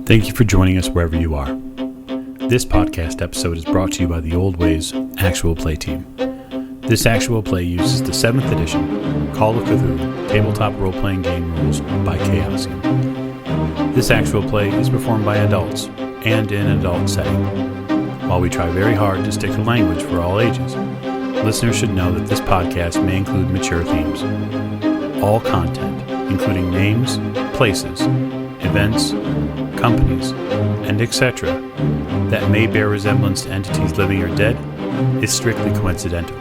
Thank you for joining us wherever you are. This podcast episode is brought to you by the Old Ways Actual Play Team. This actual play uses the 7th edition Call of Cthulhu tabletop role-playing game rules by Chaosium. This actual play is performed by adults and in an adult setting. While we try very hard to stick to language for all ages, listeners should know that this podcast may include mature themes. All content, including names, places, events, companies, and etc., that may bear resemblance to entities living or dead, is strictly coincidental.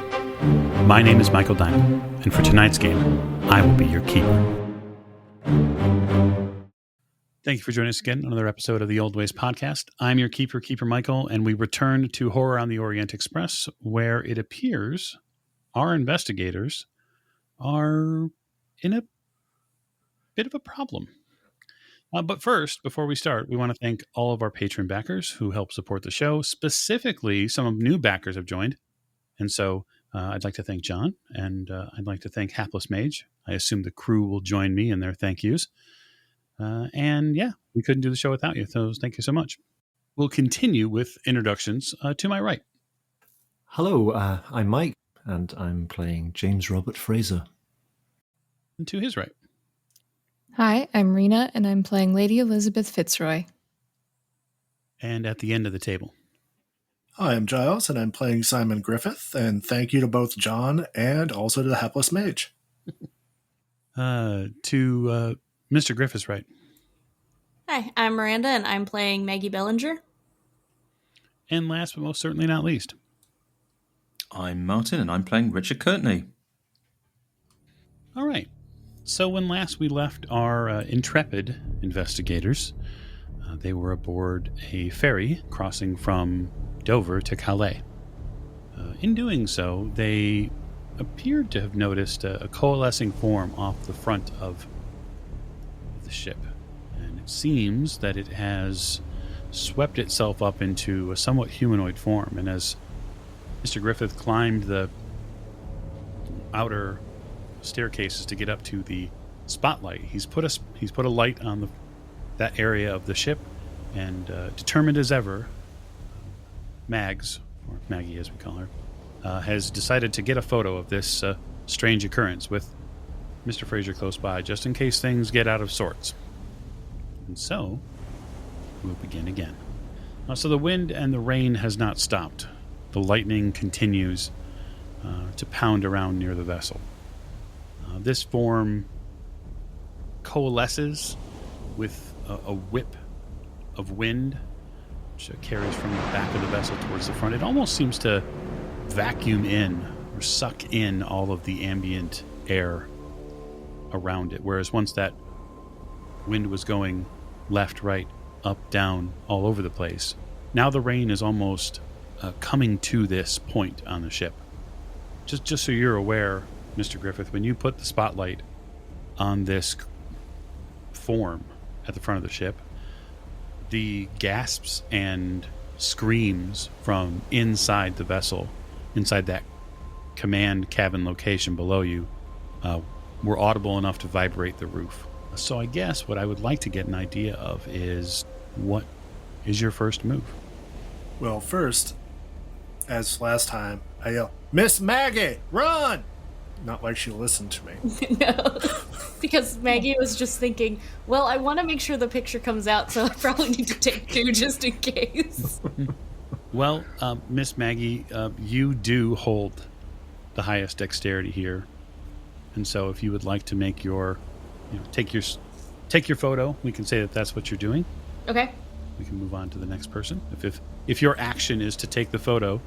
My name is Michael Diamond, and for tonight's game, I will be your keeper. Thank you for joining us again on another episode of the Old Ways podcast. I'm your keeper, Keeper Michael, and we return to Horror on the Orient Express, where it appears our investigators are in a bit of a problem. But first, before we start, we want to thank all of our patron backers who help support the show. Specifically, some of new backers have joined. And so I'd like to thank John, and I'd like to thank Hapless Mage. I assume the crew will join me in their thank yous. And yeah, we couldn't do the show without you, so thank you so much. We'll continue with introductions to my right. Hello, I'm Mike, and I'm playing James Robert Fraser. And to his right. Hi, I'm Rena, and I'm playing Lady Elizabeth Fitzroy. And at the end of the table. Hi, I'm Giles, and I'm playing Simon Griffith, and thank you to both John and also to the Hapless Mage. To Mr. Griffith's right. Hi, I'm Miranda, and I'm playing Maggie Bellinger. And last but most certainly not least. I'm Martin, and I'm playing Richard Courtney. All right. So when last we left our intrepid investigators, they were aboard a ferry crossing from Dover to Calais. In doing so, they appeared to have noticed a coalescing form off the front of the ship. And it seems that it has swept itself up into a somewhat humanoid form. And as Mr. Griffith climbed the outer staircases to get up to the spotlight, he's put a light on that area of the ship, and determined as ever, Mags, or Maggie as we call her, has decided to get a photo of this strange occurrence with Mr. Fraser close by, just in case things get out of sorts. And so we'll begin again. So the wind and the rain has not stopped. The lightning continues to pound around near the vessel. This form coalesces with a whip of wind, which carries from the back of the vessel towards the front. It almost seems to vacuum in or suck in all of the ambient air around it, whereas once that wind was going left, right, up, down, all over the place, now the rain is almost coming to this point on the ship. Just so you're aware, Mr. Griffith, when you put the spotlight on this form at the front of the ship, the gasps and screams from inside the vessel, inside that command cabin location below you, were audible enough to vibrate the roof. So I guess what I would like to get an idea of is, what is your first move? Well, first, as last time, I yell, "Miss Maggie, run!" Not like she listened to me. No, because Maggie was just thinking, well, I want to make sure the picture comes out, so I probably need to take two just in case. Well, Miss Maggie, you do hold the highest dexterity here. And so if you would like to make your, take your photo, we can say that that's what you're doing. Okay. We can move on to the next person. If your action is to take the photo,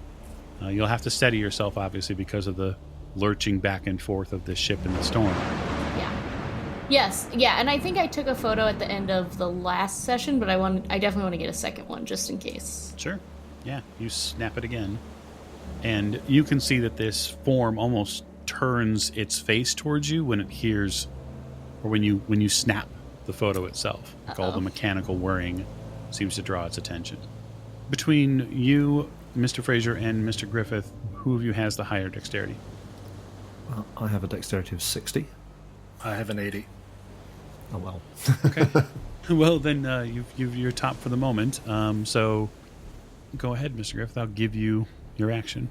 you'll have to steady yourself, obviously, because of the lurching back and forth of the ship in the storm. Yeah. Yes. Yeah. And I think I took a photo at the end of the last session, but I definitely want to get a second one just in case. Sure. Yeah. You snap it again, and you can see that this form almost turns its face towards you when it hears, or when you snap the photo itself. Like all the mechanical whirring seems to draw its attention. Between you, Mr. Fraser, and Mr. Griffith, who of you has the higher dexterity? Well, I have a dexterity of 60. I have an 80. Oh, well. Okay. Well, then you're top for the moment. So go ahead, Mr. Griffith. I'll give you your action.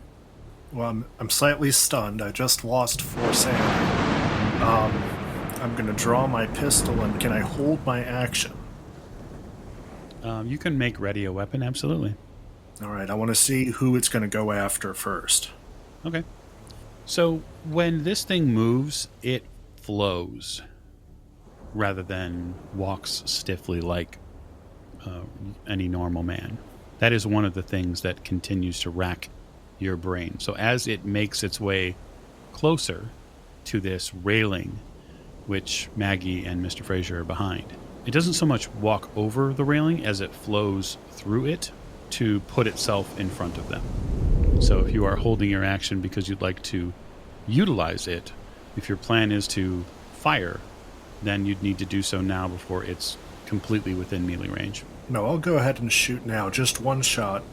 Well, I'm slightly stunned. I just lost 4 sanity. I'm going to draw my pistol, and can I hold my action? You can make ready a weapon, absolutely. All right, I want to see who it's going to go after first. Okay. So when this thing moves, it flows rather than walks stiffly like any normal man. That is one of the things that continues to rack your brain. So as it makes its way closer to this railing, which Maggie and Mr. Fraser are behind, it doesn't so much walk over the railing as it flows through it to put itself in front of them. So if you are holding your action because you'd like to utilize it, if your plan is to fire, then you'd need to do so now before it's completely within melee range. No, I'll go ahead and shoot now. Just one shot.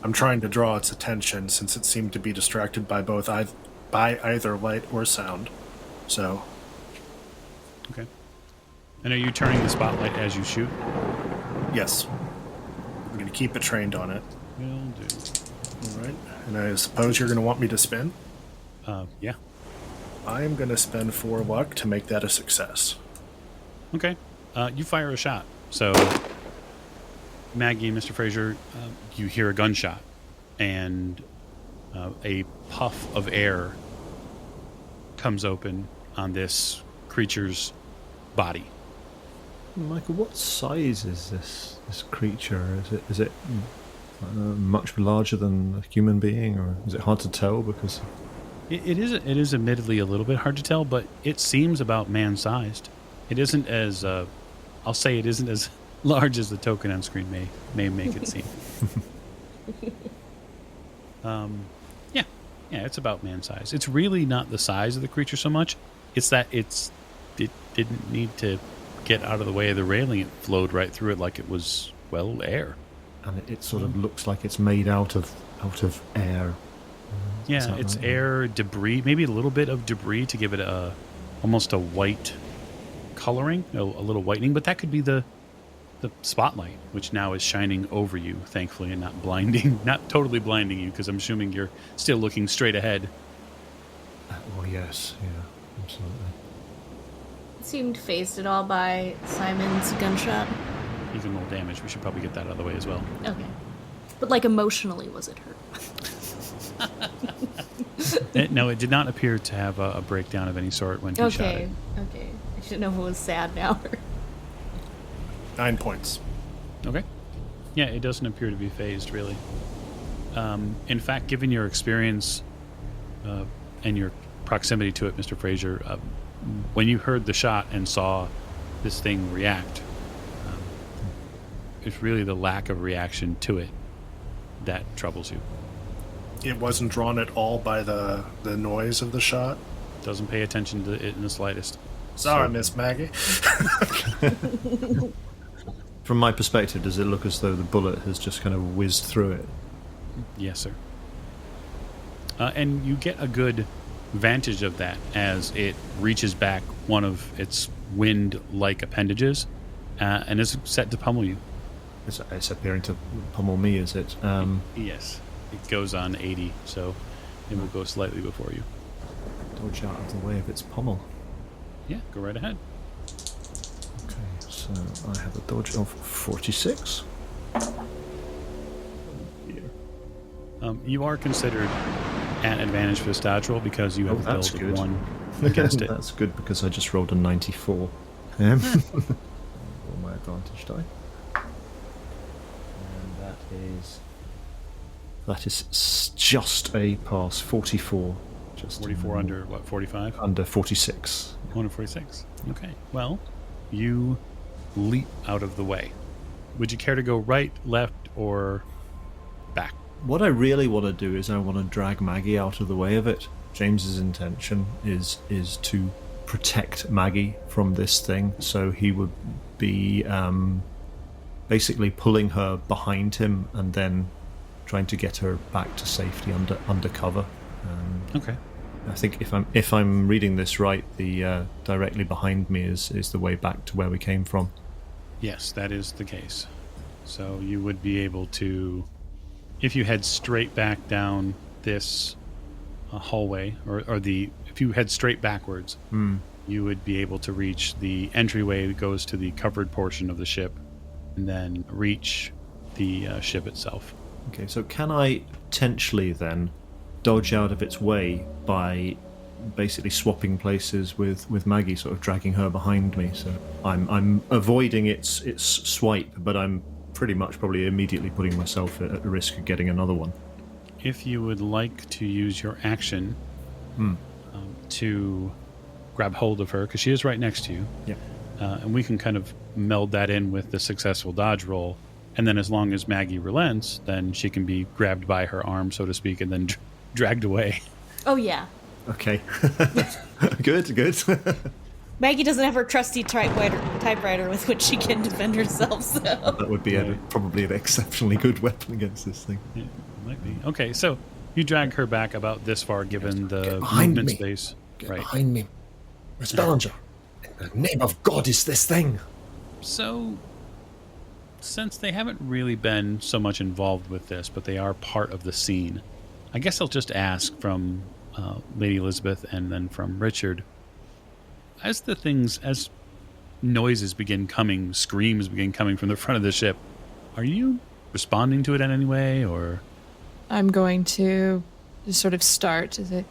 I'm trying to draw its attention since it seemed to be distracted by either light or sound. So, Okay. And are you turning the spotlight as you shoot? yes. I'm going to keep it trained on it. Will do. All right. And I suppose you're going to want me to spin? Yeah. I am going to spend 4 luck to make that a success. Okay. You fire a shot. So, Maggie and Mr. Fraser, you hear a gunshot, and a puff of air comes open on this creature's body. Michael, what size is this creature? Is it much larger than a human being, or is it hard to tell? Because It is admittedly a little bit hard to tell, but it seems about man-sized. It isn't as I'll say it isn't as large as the token on screen may make it seem. Yeah, it's about man-sized. It's really not the size of the creature so much. It's that it didn't need to get out of the way of the railing. It flowed right through it like it was, well, air. and it sort of looks like it's made out of air. Is Yeah, that it's right? air, debris, maybe a little bit of debris to give it almost a white coloring, a little whitening, but that could be the spotlight, which now is shining over you, thankfully, and not totally blinding you, because I'm assuming you're still looking straight ahead. Well, yes, yeah, absolutely. Seemed phased at all by Simon's gunshot. Even more damage. We should probably get that out of the way as well. Okay. But, like, emotionally, was it hurt? No, it did not appear to have a breakdown of any sort when he shot Okay. it. Okay. I should know if it was sad now. 9 points. Okay. Yeah, it doesn't appear to be phased, really. In fact, given your experience and your proximity to it, Mr. Fraser, when you heard the shot and saw this thing react, it's really the lack of reaction to it that troubles you. It wasn't drawn at all by the noise of the shot. Doesn't pay attention to it in the slightest. Sorry, Miss Maggie. From my perspective, does it look as though the bullet has just kind of whizzed through it? Yes, sir. And you get a good vantage of that as it reaches back one of its wind-like appendages and is set to pummel you. It's appearing to pummel me, is it? Yes. It goes on 80, so it will go slightly before you. Dodge out of the way of its pummel. Yeah, go right ahead. Okay, so I have a dodge of 46. You are considered at advantage for this dodge roll because you have a that's build good. of 1 against it. That's good because I just rolled a 94. Roll my advantage die. And that is just a pass, 44. Just 44 under, what, 45? Under 46. 146. Okay. Well, you leap out of the way. Would you care to go right, left, or back? What I really want to do is I want to drag Maggie out of the way of it. James's intention is to protect Maggie from this thing, so he would be basically pulling her behind him and then trying to get her back to safety under cover. Okay. I think if I'm reading this right, the directly behind me is the way back to where we came from. Yes, that is the case. So you would be able to, if you head straight back down this hallway, if you head straight backwards, you would be able to reach the entryway that goes to the covered portion of the ship, and then reach the ship itself. Okay, so can I potentially then dodge out of its way by basically swapping places with Maggie, sort of dragging her behind me? So I'm avoiding its swipe, but I'm pretty much probably immediately putting myself at risk of getting another one. If you would like to use your action to grab hold of her, because she is right next to you, Yeah. And we can kind of meld that in with the successful dodge roll, and then as long as Maggie relents, then she can be grabbed by her arm, so to speak, and then dragged away. Oh, yeah. Okay. Good. Maggie doesn't have her trusty typewriter with which she can defend herself, so... That would be probably an exceptionally good weapon against this thing. Yeah, might be. Okay, so you drag her back about this far, given the behind movement me. space. Get Right. behind me. Miss Bellinger. In the name of God is this thing? So, since they haven't really been so much involved with this, but they are part of the scene, I guess I'll just ask from Lady Elizabeth and then from Richard, as noises begin coming, screams begin coming from the front of the ship, are you responding to it in any way, or? I'm going to just sort of start. It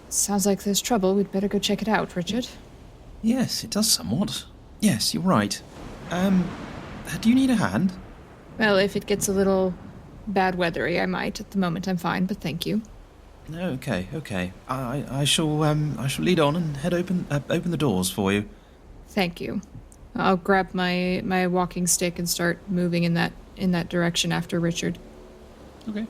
sounds like there's trouble. We'd better go check it out, Richard. Yes, it does somewhat. Yes, you're right. Do you need a hand? Well, if it gets a little bad weathery, I might. At the moment, I'm fine, but thank you. No, okay. I shall lead on and open the doors for you. Thank you. I'll grab my walking stick and start moving in that direction after Richard. Okay.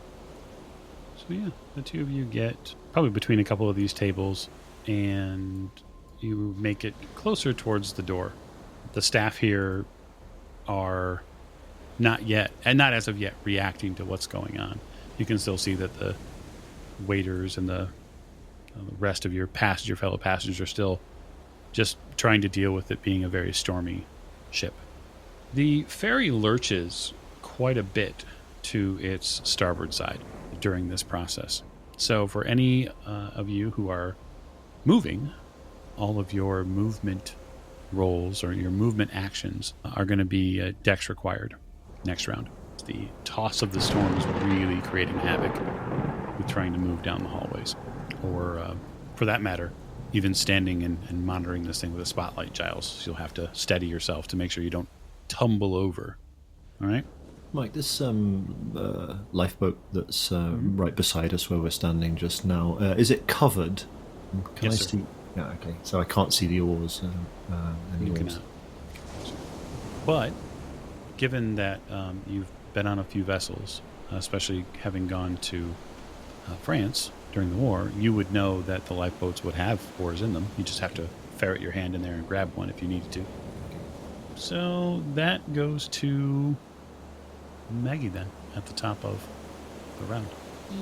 So yeah, the two of you get probably between a couple of these tables, and you make it closer towards the door. The staff here are not yet, and not as of yet, reacting to what's going on. You can still see that the waiters and the rest of your fellow passengers are still just trying to deal with it being a very stormy ship. The ferry lurches quite a bit to its starboard side during this process. So for any of you who are moving, all of your movement rolls or your movement actions are going to be dex required next round. The toss of the storm is really creating havoc with trying to move down the hallways, or for that matter, even standing and monitoring this thing with a spotlight, Giles. So you'll have to steady yourself to make sure you don't tumble over. All right? Mike, this lifeboat that's right beside us where we're standing just now, is it covered? Can Yes, I sir. see? Yeah, okay. So I can't see the oars. Any You oars. cannot. But given that you've been on a few vessels, especially having gone to France during the war, you would know that the lifeboats would have oars in them. You just have to ferret your hand in there and grab one if you needed to. So that goes to Maggie then, at the top of the round.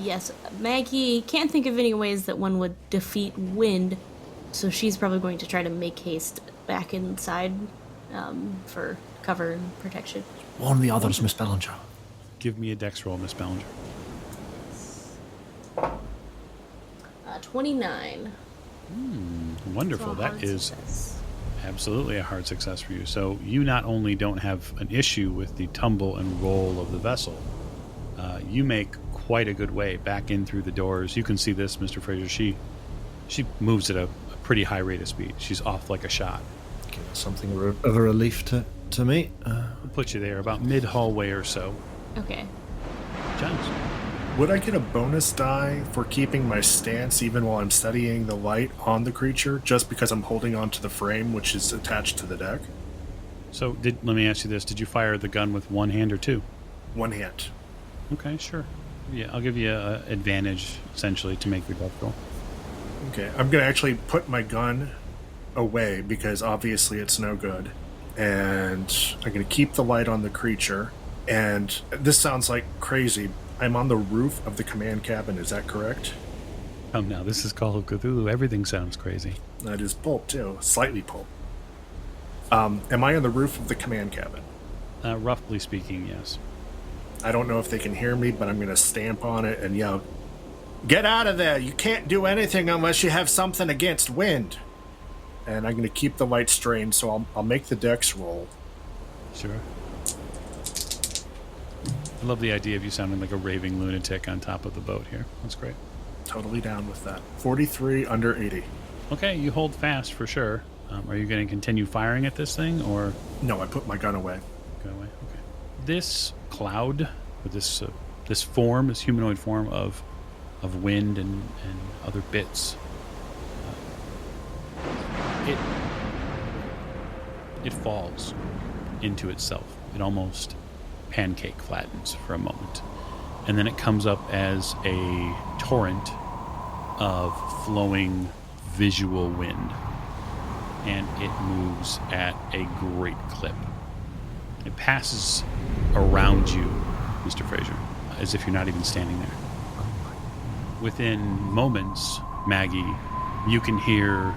Yes, Maggie can't think of any ways that one would defeat wind, so she's probably going to try to make haste back inside for cover and protection. Warn the others, Miss Bellinger. Give me a dex roll, Miss Ballinger. 29. Wonderful. So a That hard is success. absolutely a hard success for you. So you not only don't have an issue with the tumble and roll of the vessel, you make quite a good way back in through the doors. You can see this, Mr. Fraser. She moves at a pretty high rate of speed. She's off like a shot. Okay, that's something of a relief to me. We'll put you there about mid-hallway or so. Okay. Giles. Would I get a bonus die for keeping my stance even while I'm studying the light on the creature, just because I'm holding onto the frame which is attached to the deck? So let me ask you this. Did you fire the gun with one hand or two? One hand. Okay, sure. Yeah, I'll give you an advantage, essentially, to make your death roll. Okay, I'm going to actually put my gun away because obviously it's no good. And I'm going to keep the light on the creature. And this sounds like crazy. I'm on the roof of the command cabin, is that correct? Oh, now, this is Call of Cthulhu. Everything sounds crazy. That is pulp, too. Slightly pulp. Am I on the roof of the command cabin? Roughly speaking, yes. I don't know if they can hear me, but I'm going to stamp on it and yell, "Get out of there! You can't do anything unless you have something against wind." And I'm going to keep the light strained, so I'll make the dex roll. Sure. I love the idea of you sounding like a raving lunatic on top of the boat here. That's great. Totally down with that. 43 under 80. Okay, you hold fast for sure. Are you going to continue firing at this thing, or No, I put my gun away. go away? Okay. This cloud, or this form, this humanoid form of wind and other bits, it falls into itself. It almost pancake flattens for a moment, and then it comes up as a torrent of flowing visual wind, and it moves at a great clip. It passes around you, Mr. Fraser, as if you're not even standing there. Within moments, Maggie, you can hear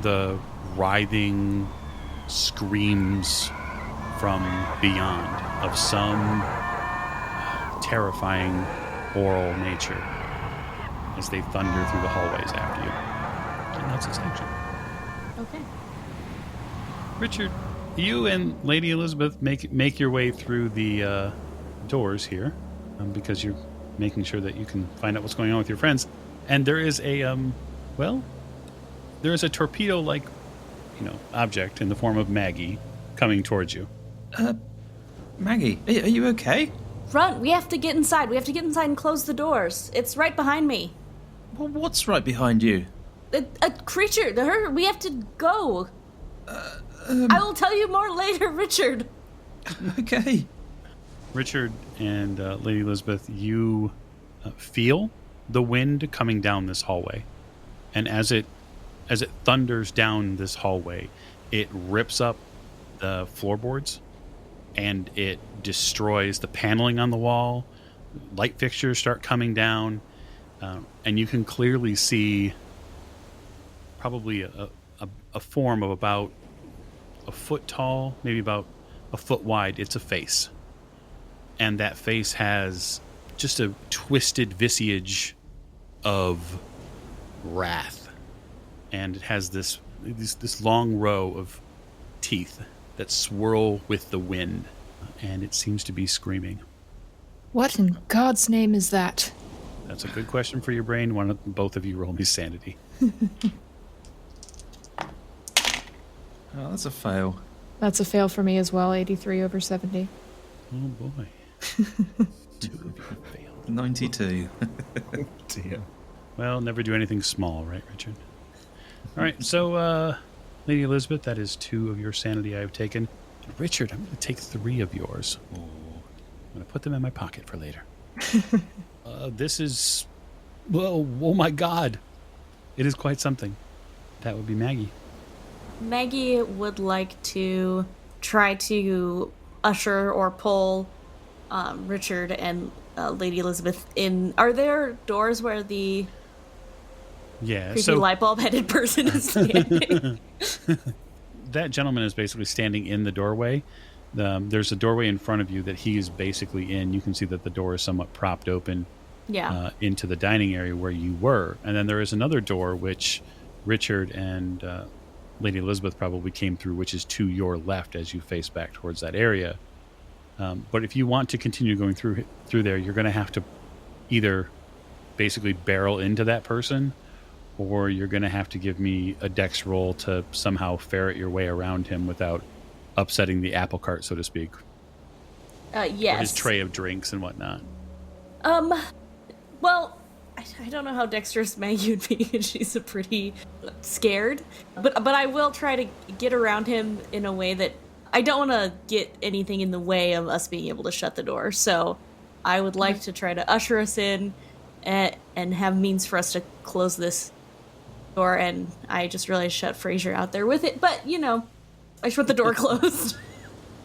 the writhing screams from beyond of some terrifying oral nature as they thunder through the hallways after you. And that's its action. Okay. Richard, you and Lady Elizabeth make your way through the doors here, because you're making sure that you can find out what's going on with your friends. And there is a there is a torpedo-like, object in the form of Maggie coming towards you. Maggie, are you okay? Run! We have to get inside. We have to get inside and close the doors. It's right behind me. Well, what's right behind you? A creature. We have to go. I will tell you more later, Richard. Okay. Richard and Lady Elizabeth, you feel the wind coming down this hallway, and as it thunders down this hallway, it rips up the floorboards and it destroys the paneling on the wall. Light fixtures start coming down, and you can clearly see probably a form of about a foot tall, maybe about a foot wide. It's a face, and that face has just a twisted visage of wrath, and it has this long row of teeth that swirl with the wind, and it seems to be screaming. What in God's name is that? That's a good question for your brain. Both of you roll me sanity. Oh, that's a fail. That's a fail for me as well, 83 over 70. Oh boy. Two of you failed. 92. Dear. Well, never do anything small, right, Richard? All right, so, Lady Elizabeth, that is 2 of your sanity I have taken. Richard, I'm going to take 3 of yours. Oh, I'm going to put them in my pocket for later. This is... Whoa, oh my God. It is quite something. That would be Maggie. Maggie would like to try to usher or pull Richard and Lady Elizabeth in. Are there doors where the creepy light bulb headed person is standing? That gentleman is basically standing in the doorway. There's a doorway in front of you that he is basically in. You can see that the door is somewhat propped open into the dining area where you were. And then there is another door which Richard and Lady Elizabeth probably came through, which is to your left as you face back towards that area. But if you want to continue going through there, you're going to have to either basically barrel into that person, or you're going to have to give me a dex roll to somehow ferret your way around him without upsetting the apple cart, so to speak. Yes. Or his tray of drinks and whatnot. Well, I don't know how dexterous Maggie would be. She's a pretty scared. But I will try to get around him in a way that I don't want to get anything in the way of us being able to shut the door. So I would like to try to usher us in and have means for us to close this door. And I just realized shut Fraser out there with it. But, I just want the door closed.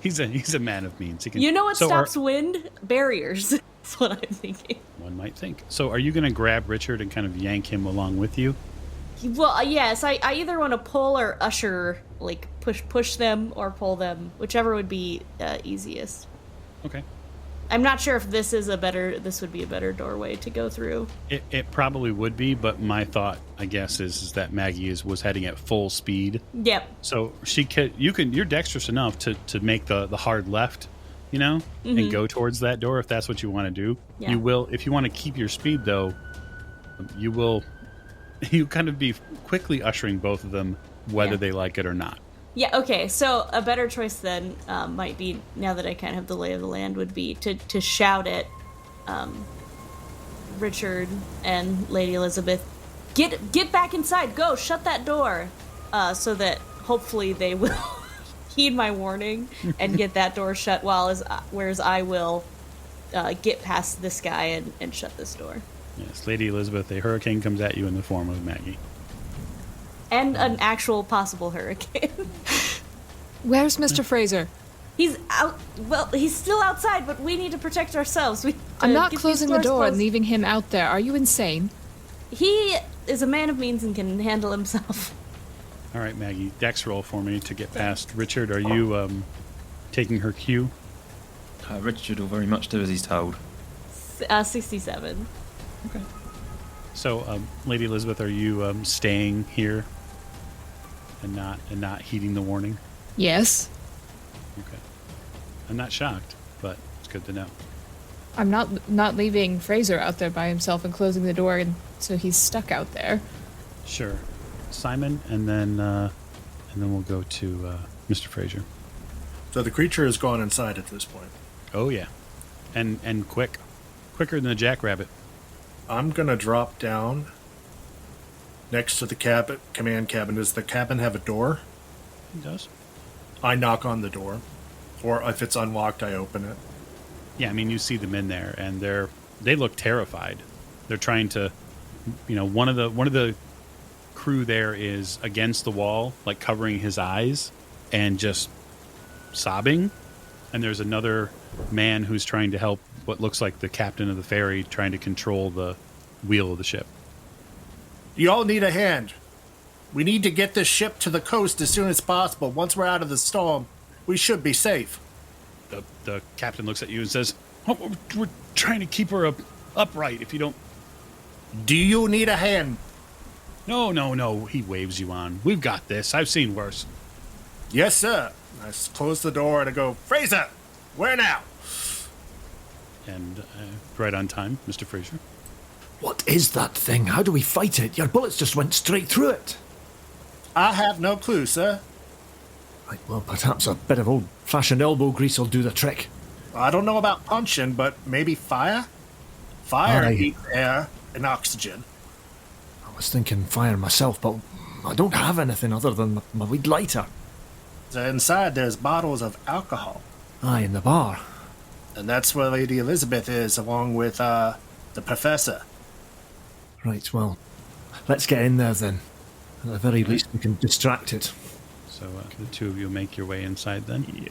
He's a man of means. He can, you know what stops wind? Barriers. That's what I'm thinking. One might think. So are you going to grab Richard and kind of yank him along with you? Well, yes, I either want to pull or usher, like push them or pull them, whichever would be easiest. Okay. I'm not sure if this would be a better doorway to go through. It probably would be, but my thought, I guess, is that Maggie was heading at full speed. Yep. So you're dexterous enough to make the hard left, and go towards that door if that's what you want to do. Yeah. You will, if you want to keep your speed though, you kind of be quickly ushering both of them, whether they like it or not. Yeah, okay, so a better choice then might be, now that I kind of have the lay of the land, would be to shout at Richard and Lady Elizabeth, get back inside, go, shut that door, so that hopefully they will heed my warning and get that door shut, whereas I will get past this guy and shut this door. Yes, Lady Elizabeth, a hurricane comes at you in the form of Maggie. And an actual possible hurricane. Where's Mr. Fraser? He's out. Well, he's still outside, but we need to protect ourselves. I'm not closing the door and leaving him out there. Are you insane? He is a man of means and can handle himself. All right, Maggie, dex roll for me to get past Richard. Are you taking her cue? Richard will very much do as he's told. 67. Okay. So, Lady Elizabeth, are you staying here and not heeding the warning? Yes. Okay. I'm not shocked, but it's good to know. I'm not leaving Fraser out there by himself and closing the door, and so he's stuck out there. Sure, Simon, and then we'll go to Mr. Fraser. So the creature has gone inside at this point. Oh yeah, and quicker than a jackrabbit. I'm gonna drop down next to the command cabin. Does the cabin have a door? It does. I knock on the door, or if it's unlocked, I open it. Yeah, I mean, you see them in there, and they look terrified. They're trying to, one of the crew there is against the wall, like covering his eyes, and just sobbing. And there's another man who's trying to help what looks like the captain of the ferry, trying to control the wheel of the ship. You all need a hand. We need to get this ship to the coast as soon as possible. Once we're out of the storm, we should be safe. The captain looks at you and says, "Oh, we're trying to keep her upright. If you don't..." Do you need a hand? No. He waves you on. We've got this. I've seen worse. Yes, sir. I close the door and I go, Fraser, where now? And right on time, Mr. Fraser. What is that thing? How do we fight it? Your bullets just went straight through it. I have no clue, sir. Right, well, perhaps a bit of old-fashioned elbow grease will do the trick. I don't know about punching, but maybe fire? Fire Aye. heats air and oxygen. I was thinking fire myself, but I don't have anything other than my weed lighter. So inside there's bottles of alcohol. Aye, in the bar. And that's where Lady Elizabeth is, along with the professor. Right, well, let's get in there then. At the very least, we can distract it. So the two of you make your way inside then. Yeah.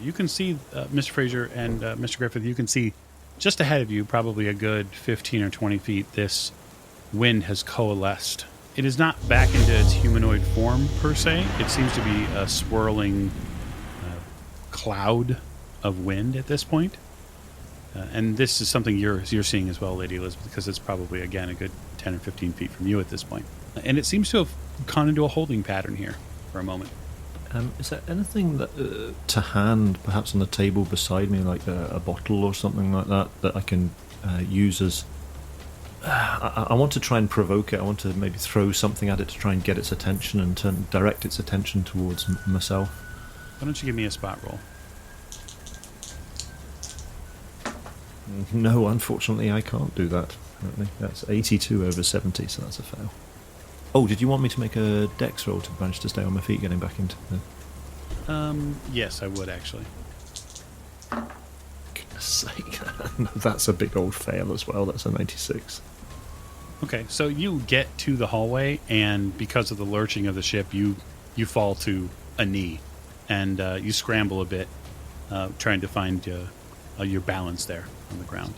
You can see, Mr. Fraser and Mr. Griffith, you can see just ahead of you, probably a good 15 or 20 feet, this wind has coalesced. It is not back into its humanoid form, per se. It seems to be a swirling cloud of wind at this point. And this is something you're seeing as well, Lady Elizabeth, because it's probably, again, a good 10 or 15 feet from you at this point. And it seems to have gone into a holding pattern here for a moment. Is there anything that, to hand, perhaps on the table beside me, like a bottle or something like that I can use as... I want to try and provoke it. I want to maybe throw something at it to try and get its attention and direct its attention towards myself. Why don't you give me a spot roll? No, unfortunately, I can't do that. Apparently. That's 82 over 70, so that's a fail. Oh, did you want me to make a dex roll to manage to stay on my feet getting back into the... Yes, I would, actually. Goodness sake. No, that's a big old fail as well. That's a 96. Okay, so you get to the hallway, and because of the lurching of the ship, you fall to a knee, and you scramble a bit, trying to find your balance there on the ground.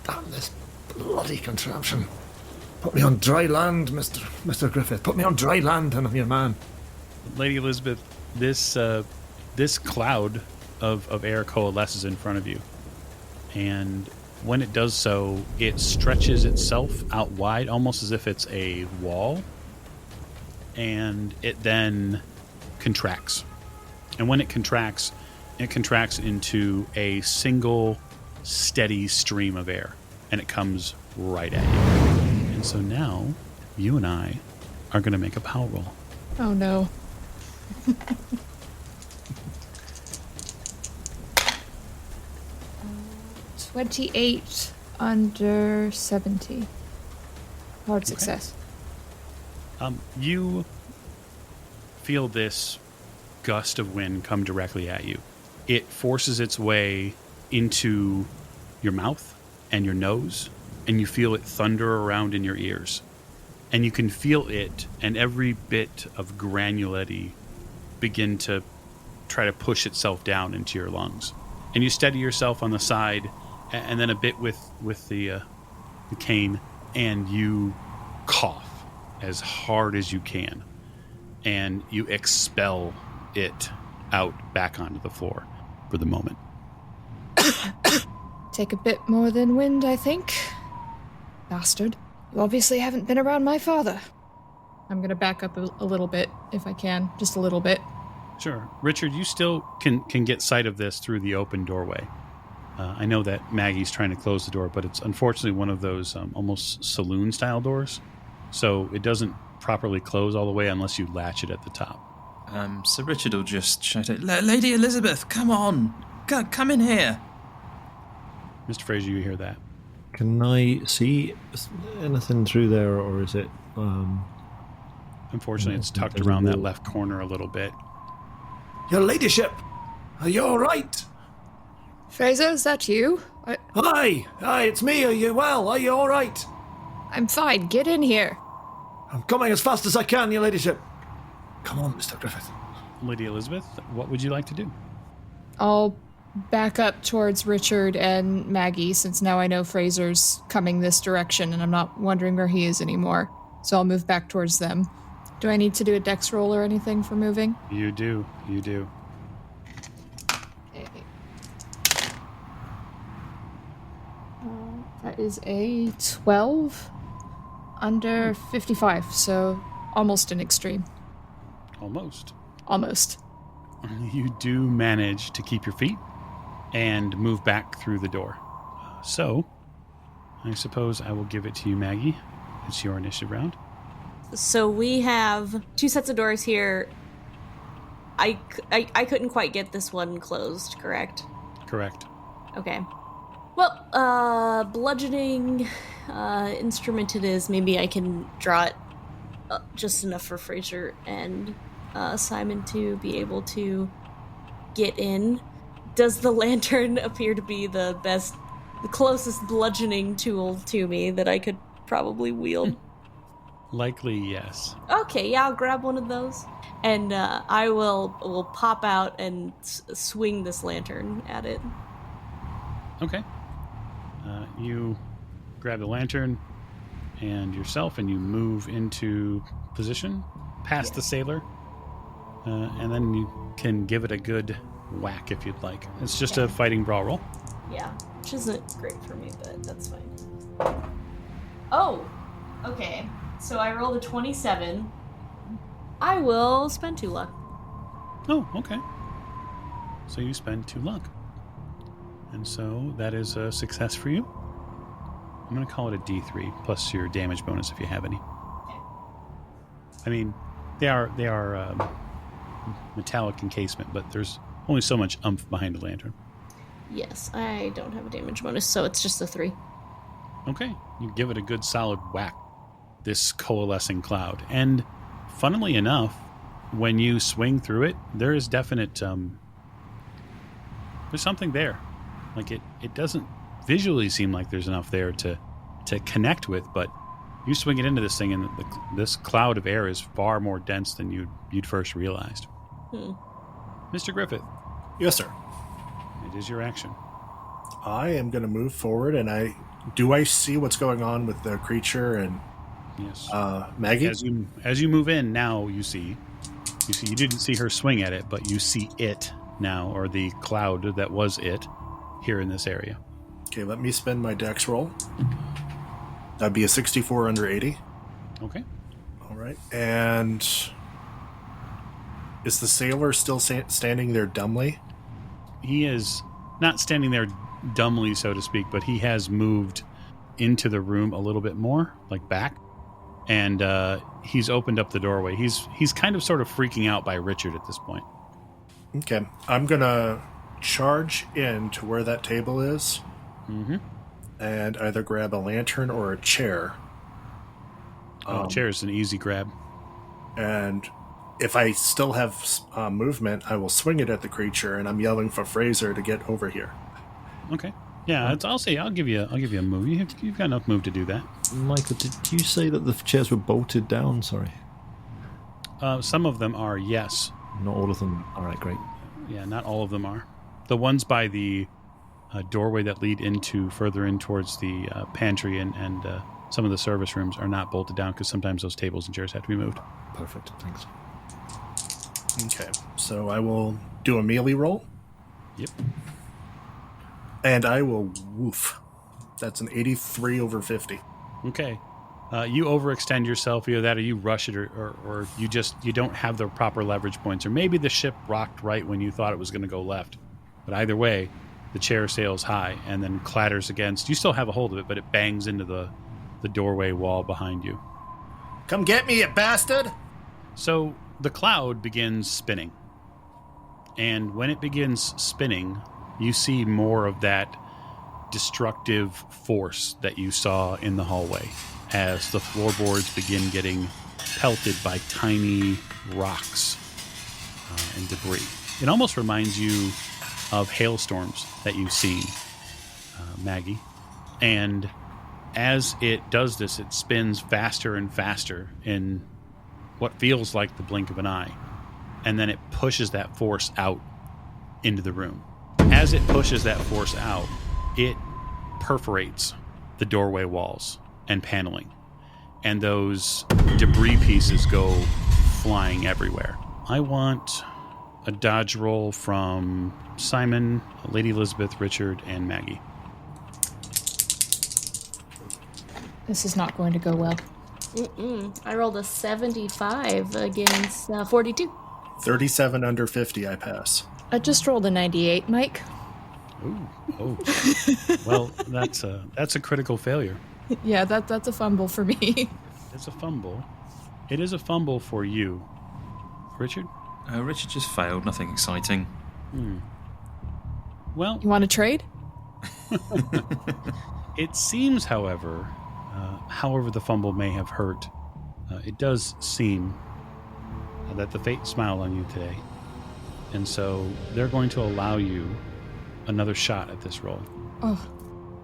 Damn this bloody contraption. Put me on dry land, Mr. Griffith. Put me on dry land, and I'm your man. Lady Elizabeth, this cloud of air coalesces in front of you, and when it does so, it stretches itself out wide, almost as if it's a wall, and it then contracts. And when it contracts into a single steady stream of air, and it comes right at you. And so now, you and I are going to make a power roll. Oh no. 28 under 70. Hard success. You feel this gust of wind come directly at you. It forces its way into your mouth and your nose, and you feel it thunder around in your ears. And you can feel it and every bit of granulity begin to try to push itself down into your lungs. And you steady yourself on the side, and then a bit with the cane, and you cough as hard as you can, and you expel it out back onto the floor for the moment. Take a bit more than wind, I think. Bastard. You obviously haven't been around my father. I'm gonna back up a little bit, if I can. Just a little bit. Sure. Richard, you still can get sight of this through the open doorway. I know that Maggie's trying to close the door, but it's unfortunately one of those almost saloon-style doors. So it doesn't properly close all the way unless you latch it at the top. So Richard will just shout out, Lady Elizabeth, come on! Come in here! Mr. Fraser, you hear that? Can I see anything through there, or is it... Unfortunately, it's tucked around that left corner a little bit. Your ladyship! Are you all right? Fraser, is that you? Hi, it's me. Are you well? Are you all right? I'm fine. Get in here. I'm coming as fast as I can, your ladyship. Come on, Mr. Griffith. Lady Elizabeth, what would you like to do? I'll back up towards Richard and Maggie, since now I know Fraser's coming this direction and I'm not wondering where he is anymore. So I'll move back towards them. Do I need to do a dex roll or anything for moving? You do. That is a 12 under 55, so almost an extreme. Almost. You do manage to keep your feet and move back through the door. So, I suppose I will give it to you, Maggie. It's your initiative round. So we have 2 sets of doors here. I couldn't quite get this one closed, correct? Correct. Okay. Well, bludgeoning instrument it is. Maybe I can draw it just enough for Fraser and Simon to be able to get in. Does the lantern appear to be the closest bludgeoning tool to me that I could probably wield? Likely, yes. Okay, yeah, I'll grab one of those. And I will pop out and swing this lantern at it. Okay. You grab the lantern and yourself, and you move into position past the sailor. And then you can give it a good whack if you'd like. It's just a fighting brawl roll. Yeah, which isn't great for me, but that's fine. Oh, okay. So I rolled a 27. I will spend 2 luck. Oh, okay. So you spend 2 luck. And so that is a success for you. I'm going to call it a D3 plus your damage bonus if you have any. I mean, they are metallic encasement, but there's only so much oomph behind the lantern. Yes, I don't have a damage bonus, so it's just a 3. Okay, you give it a good solid whack, this coalescing cloud. And funnily enough, when you swing through it, there is definite, there's something there. Like it doesn't visually seem like there's enough there to connect with, but you swing it into this thing, and this cloud of air is far more dense than you'd first realized. Mr. Griffith. Yes, sir. It is your action. I am going to move forward, and I see what's going on with the creature, and Yes. Maggie? As you move in, now you see you didn't see her swing at it, but you see it now, or the cloud that was it, here in this area. Okay, let me spend my dex roll. That'd be a 64 under 80. Okay. All right. And is the sailor still standing there dumbly? He is not standing there dumbly, so to speak, but he has moved into the room a little bit more, like back, and he's opened up the doorway. He's kind of sort of freaking out by Richard at this point. Okay. I'm going to charge in to where that table is and either grab a lantern or a chair. Chair is an easy grab. And if I still have movement, I will swing it at the creature, and I'm yelling for Fraser to get over here. Okay. Yeah, I'll give you a move. You've got enough move to do that. Michael, did you say that the chairs were bolted down? Sorry. Some of them are, yes. Not all of them. All right, great. Yeah, not all of them are. The ones by the doorway that lead further in towards the pantry and some of the service rooms are not bolted down because sometimes those tables and chairs have to be moved. Perfect, thanks. Okay, so I will do a melee roll. Yep. And I will woof. That's an 83 over 50. Okay. You overextend yourself, either that or you rush it, or you don't have the proper leverage points, or maybe the ship rocked right when you thought it was going to go left. But either way, the chair sails high and then clatters against. You still have a hold of it, but it bangs into the doorway wall behind you. Come get me, you bastard! So the cloud begins spinning. And when it begins spinning, you see more of that destructive force that you saw in the hallway as the floorboards begin getting pelted by tiny rocks and debris. It almost reminds you of hailstorms that you've seen, Maggie. And as it does this, it spins faster and faster in what feels like the blink of an eye. And then it pushes that force out into the room. As it pushes that force out, it perforates the doorway walls and paneling. And those debris pieces go flying everywhere. I want a dodge roll from Simon, Lady Elizabeth, Richard, and Maggie. This is not going to go well. I rolled a 75 against 42. 37 under 50, I pass. I just rolled a 98, Mike. Ooh, oh. Well, that's a critical failure. Yeah, that's a fumble for me. It's a fumble. It is a fumble for you. Richard? Richard just failed. Nothing exciting. Well, You want to trade? it seems, however the fumble may have hurt, it does seem that the fate smiled on you today. And so they're going to allow you another shot at this roll. Oh,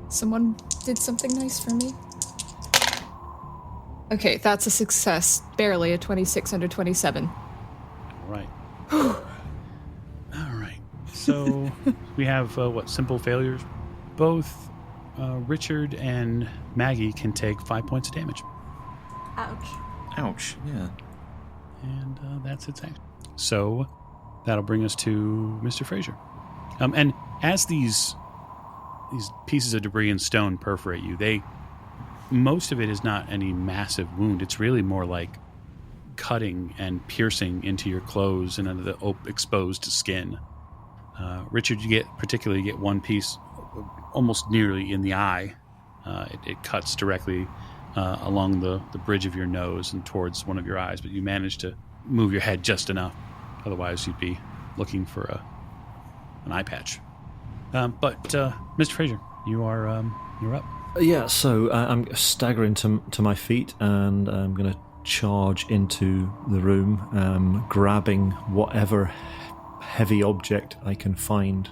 someone did something nice for me. Okay, that's a success. Barely a 26 under 27. All right. All right. So we have, simple failures? Both Richard and Maggie can take 5 points of damage. Ouch. Ouch, yeah. And that's its action. So that'll bring us to Mr. Fraser. And as these pieces of debris and stone perforate you, most of it is not any massive wound. It's really more like cutting and piercing into your clothes and under the exposed skin. Richard, you get one piece almost nearly in the eye. It cuts directly along the bridge of your nose and towards one of your eyes, but you manage to move your head just enough. Otherwise, you'd be looking for an eye patch. But Mr. Fraser, you're up. Yeah, so I'm staggering to my feet, and I'm going to charge into the room, grabbing whatever heavy object I can find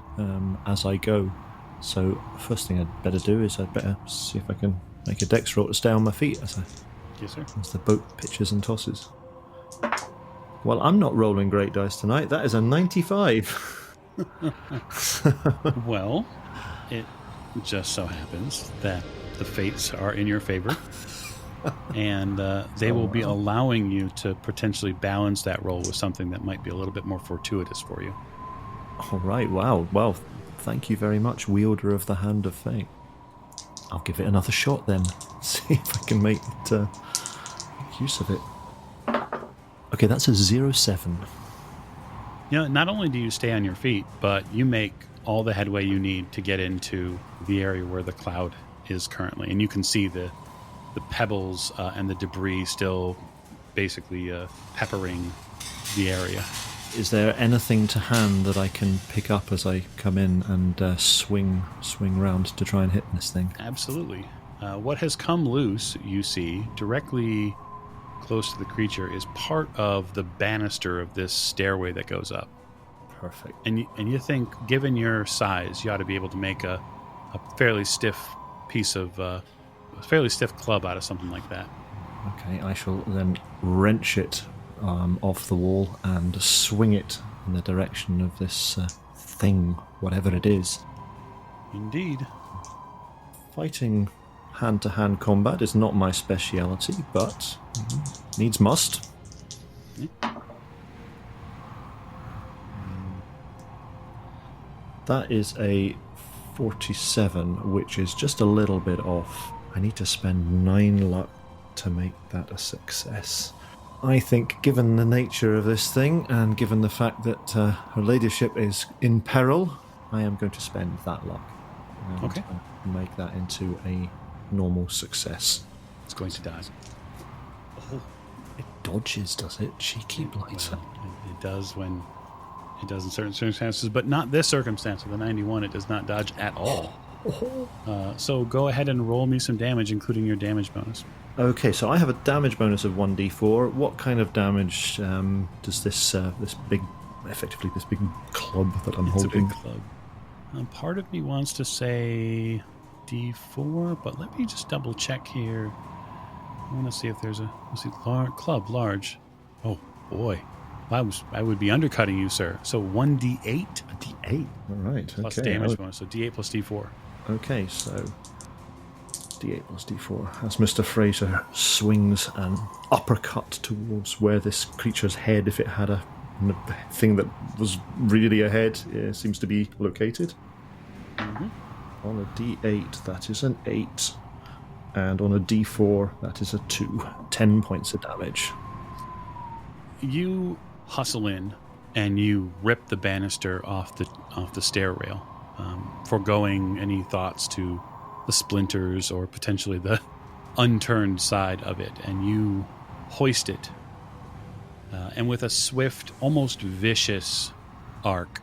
as I go. So first thing I'd better do is I'd better see if I can make a dex roll to stay on my feet as Yes, sir. the boat pitches and tosses. Well, I'm not rolling great dice tonight. That is a 95. Well, it just so happens that the fates are in your favor. And they will be allowing you to potentially balance that roll with something that might be a little bit more fortuitous for you. All right, wow. Well, thank you very much, wielder of the Hand of Fate. I'll give it another shot then. See if I can make use of it. Okay, that's a 0-7. Not only do you stay on your feet, but you make all the headway you need to get into the area where the cloud is currently. And you can see the pebbles and the debris still basically peppering the area. Is there anything to hand that I can pick up as I come in and swing round to try and hit this thing? Absolutely. What has come loose, you see, directly close to the creature is part of the banister of this stairway that goes up. Perfect. And you think, given your size, you ought to be able to make a fairly stiff piece of a fairly stiff club out of something like that. Okay, I shall then wrench it off the wall and swing it in the direction of this thing, whatever it is. Indeed. Fighting hand-to-hand combat is not my speciality, but needs must. That is a 47, which is just a little bit off. I need to spend 9 luck to make that a success. I think, given the nature of this thing, and given the fact that her ladyship is in peril, I am going to spend that luck. And Okay. make that into a normal success. It's going to die. It dodges, does it? Cheeky blighter. It does when it does in certain circumstances, but not this circumstance. With the 91, it does not dodge at all. So go ahead and roll me some damage, including your damage bonus. Okay, so I have a damage bonus of 1d4. What kind of damage does this big club that I'm It's a holding? big club. Part of me wants to say D4, but let me just double check here. I want to see if there's club large. Oh boy, I would be undercutting you, sir. So 1d8 A d8. All right. plus okay. damage bonus. So d8 plus d4. Okay, so d8 plus d4 as Mr. Fraser swings an uppercut towards where this creature's head, if it had a thing that was really a head, seems to be located. On a d8, that is an 8. And on a d4, that is a 2. 10 points of damage. You hustle in and you rip the banister off the stair rail, foregoing any thoughts to the splinters or potentially the unturned side of it, and you hoist it. And with a swift, almost vicious arc,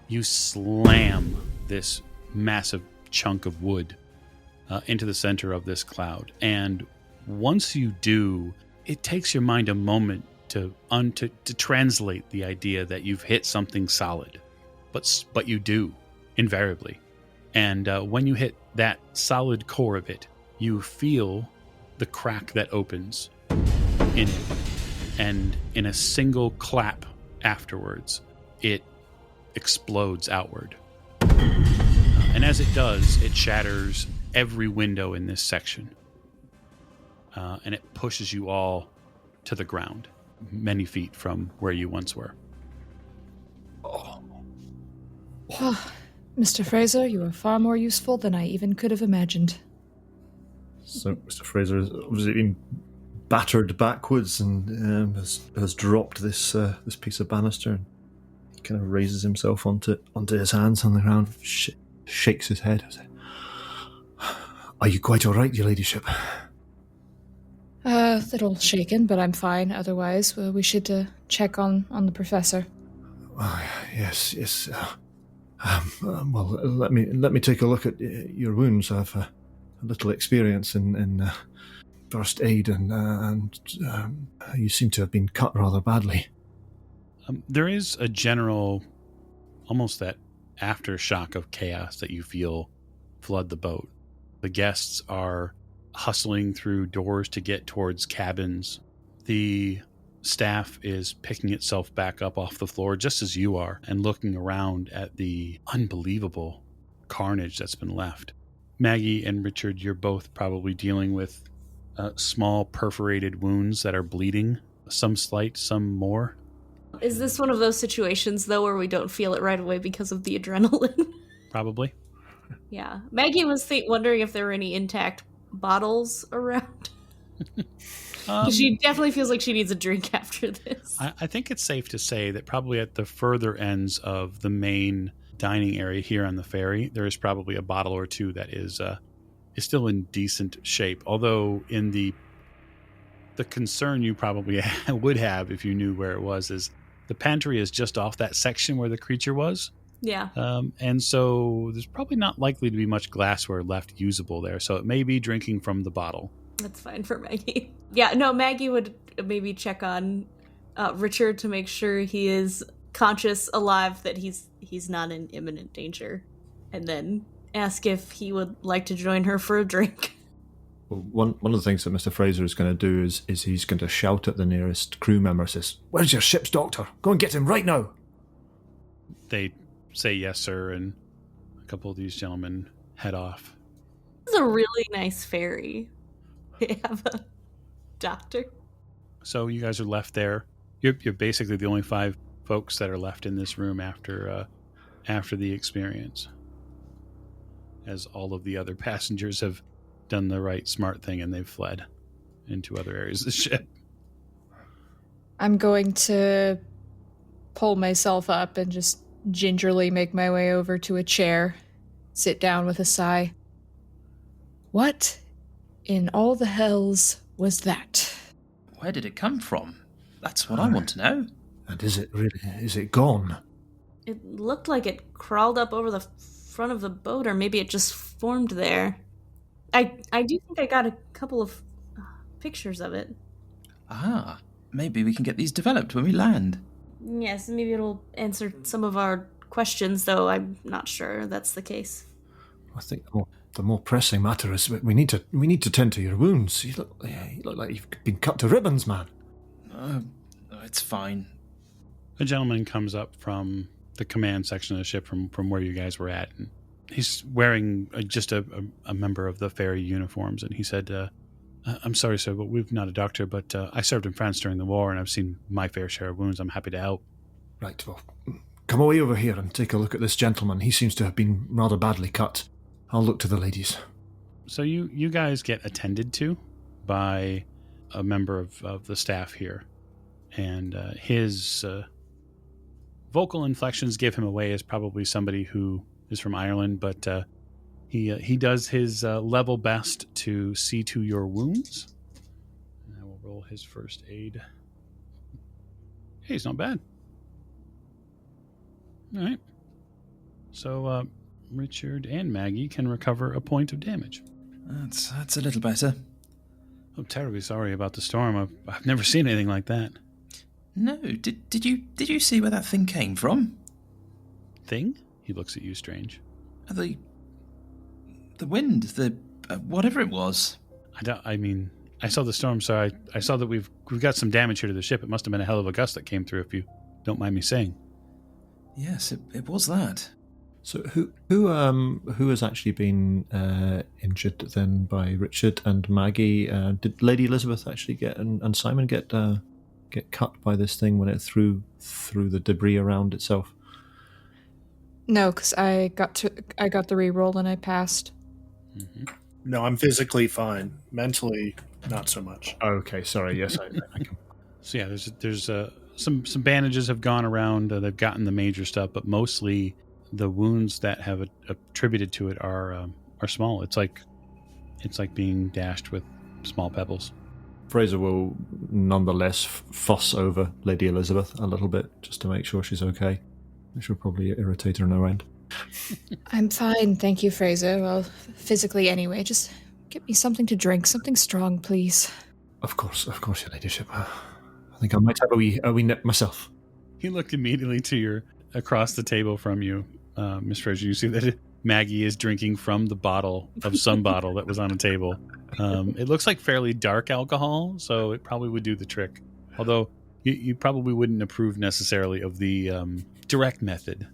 you slam this massive chunk of wood into the center of this cloud. And once you do, it takes your mind a moment to translate the idea that you've hit something solid. But you do, invariably. And when you hit that solid core of it, you feel the crack that opens in it. And in a single clap afterwards, it explodes outward. And as it does, it shatters every window in this section. And it pushes you all to the ground, many feet from where you once were. Mr. Fraser, you are far more useful than I even could have imagined. So Mr. Fraser has obviously been battered backwards and has dropped this piece of banister. And he kind of raises himself onto his hands on the ground, shakes his head. Are you quite all right, your ladyship? A little shaken, but I'm fine. Otherwise, we should check on the professor. Yes. Well, let me take a look at your wounds. I've a little experience in first aid, and you seem to have been cut rather badly. There is a general, almost that aftershock of chaos that you feel flood the boat. The guests are hustling through doors to get towards cabins. The staff is picking itself back up off the floor just as you are and looking around at the unbelievable carnage that's been left. Maggie and Richard, you're both probably dealing with small perforated wounds that are bleeding, some slight, some more. Is this one of those situations, though, where we don't feel it right away because of the adrenaline? Probably. Yeah. Maggie was wondering if there were any intact bottles around. She definitely feels like she needs a drink after this. I think it's safe to say that probably at the further ends of the main dining area here on the ferry, there is probably a bottle or two that is still in decent shape. Although in the concern you probably would have if you knew where it was is the pantry is just off that section where the creature was. Yeah. And so there's probably not likely to be much glassware left usable there. So it may be drinking from the bottle. That's fine for Maggie. Yeah, no, Maggie would maybe check on Richard to make sure he is conscious, alive, that he's not in imminent danger, and then ask if he would like to join her for a drink. Well, one of the things that Mr. Fraser is going to do is he's going to shout at the nearest crew member, says, "Where's your ship's doctor? Go and get him right now." They say yes, sir, and a couple of these gentlemen head off. This is a really nice ferry. They have a doctor. So you guys are left there. You're basically the only 5 folks that are left in this room after the experience, as all of the other passengers have done the right smart thing and they've fled into other areas of the ship. I'm going to pull myself up and just gingerly make my way over to a chair, sit down with a sigh. What in all the hells was that? Where did it come from? That's what I want to know. And is it gone? It looked like it crawled up over the front of the boat, or maybe it just formed there. I do think I got a couple of pictures of it. Ah, maybe we can get these developed when we land. Yes, maybe it'll answer some of our questions, though I'm not sure that's the case. I think the more pressing matter is we need to tend to your wounds. You look like you've been cut to ribbons, man. It's fine. A gentleman comes up from the command section of the ship from where you guys were at, and he's wearing just a member of the ferry uniforms, and he said, "I'm sorry, sir, but we're not a doctor, but I served in France during the war, and I've seen my fair share of wounds. I'm happy to help." Right, well, come away over here and take a look at this gentleman. He seems to have been rather badly cut. I'll look to the ladies. So you guys get attended to by a member of the staff here, and his vocal inflections give him away as probably somebody who is from Ireland, but he does his level best to see to your wounds. And I will roll his first aid. Hey, he's not bad. All right. So Richard and Maggie can recover a point of damage. That's a little better. I'm terribly sorry about the storm. I've never seen anything like that. No, did you see where that thing came from? Thing? He looks at you strange. The wind, whatever it was. I saw the storm, so I saw that we've got some damage here to the ship. It must have been a hell of a gust that came through, if you don't mind me saying. Yes, it was that. So who has actually been injured then by Richard and Maggie? Did Lady Elizabeth actually get and Simon get cut by this thing when it threw the debris around itself? No, because I got the reroll and I passed. Mm-hmm. No, I'm physically fine. Mentally, not so much. Okay, sorry. Yes, I can. So yeah, there's some bandages have gone around. They've gotten the major stuff, but mostly the wounds that have attributed to it are small. It's like being dashed with small pebbles. Fraser will nonetheless fuss over Lady Elizabeth a little bit just to make sure she's okay. Which will probably irritate her no end. I'm fine, thank you, Fraser. Well, physically anyway. Just get me something to drink, something strong, please. Of course, Your Ladyship. I think I might have a wee nip myself. He looked immediately to across the table from you, Miss Fraser. You see that Maggie is drinking from the bottle of some bottle that was on a table. It looks like fairly dark alcohol, so it probably would do the trick. Although you probably wouldn't approve necessarily of the direct method.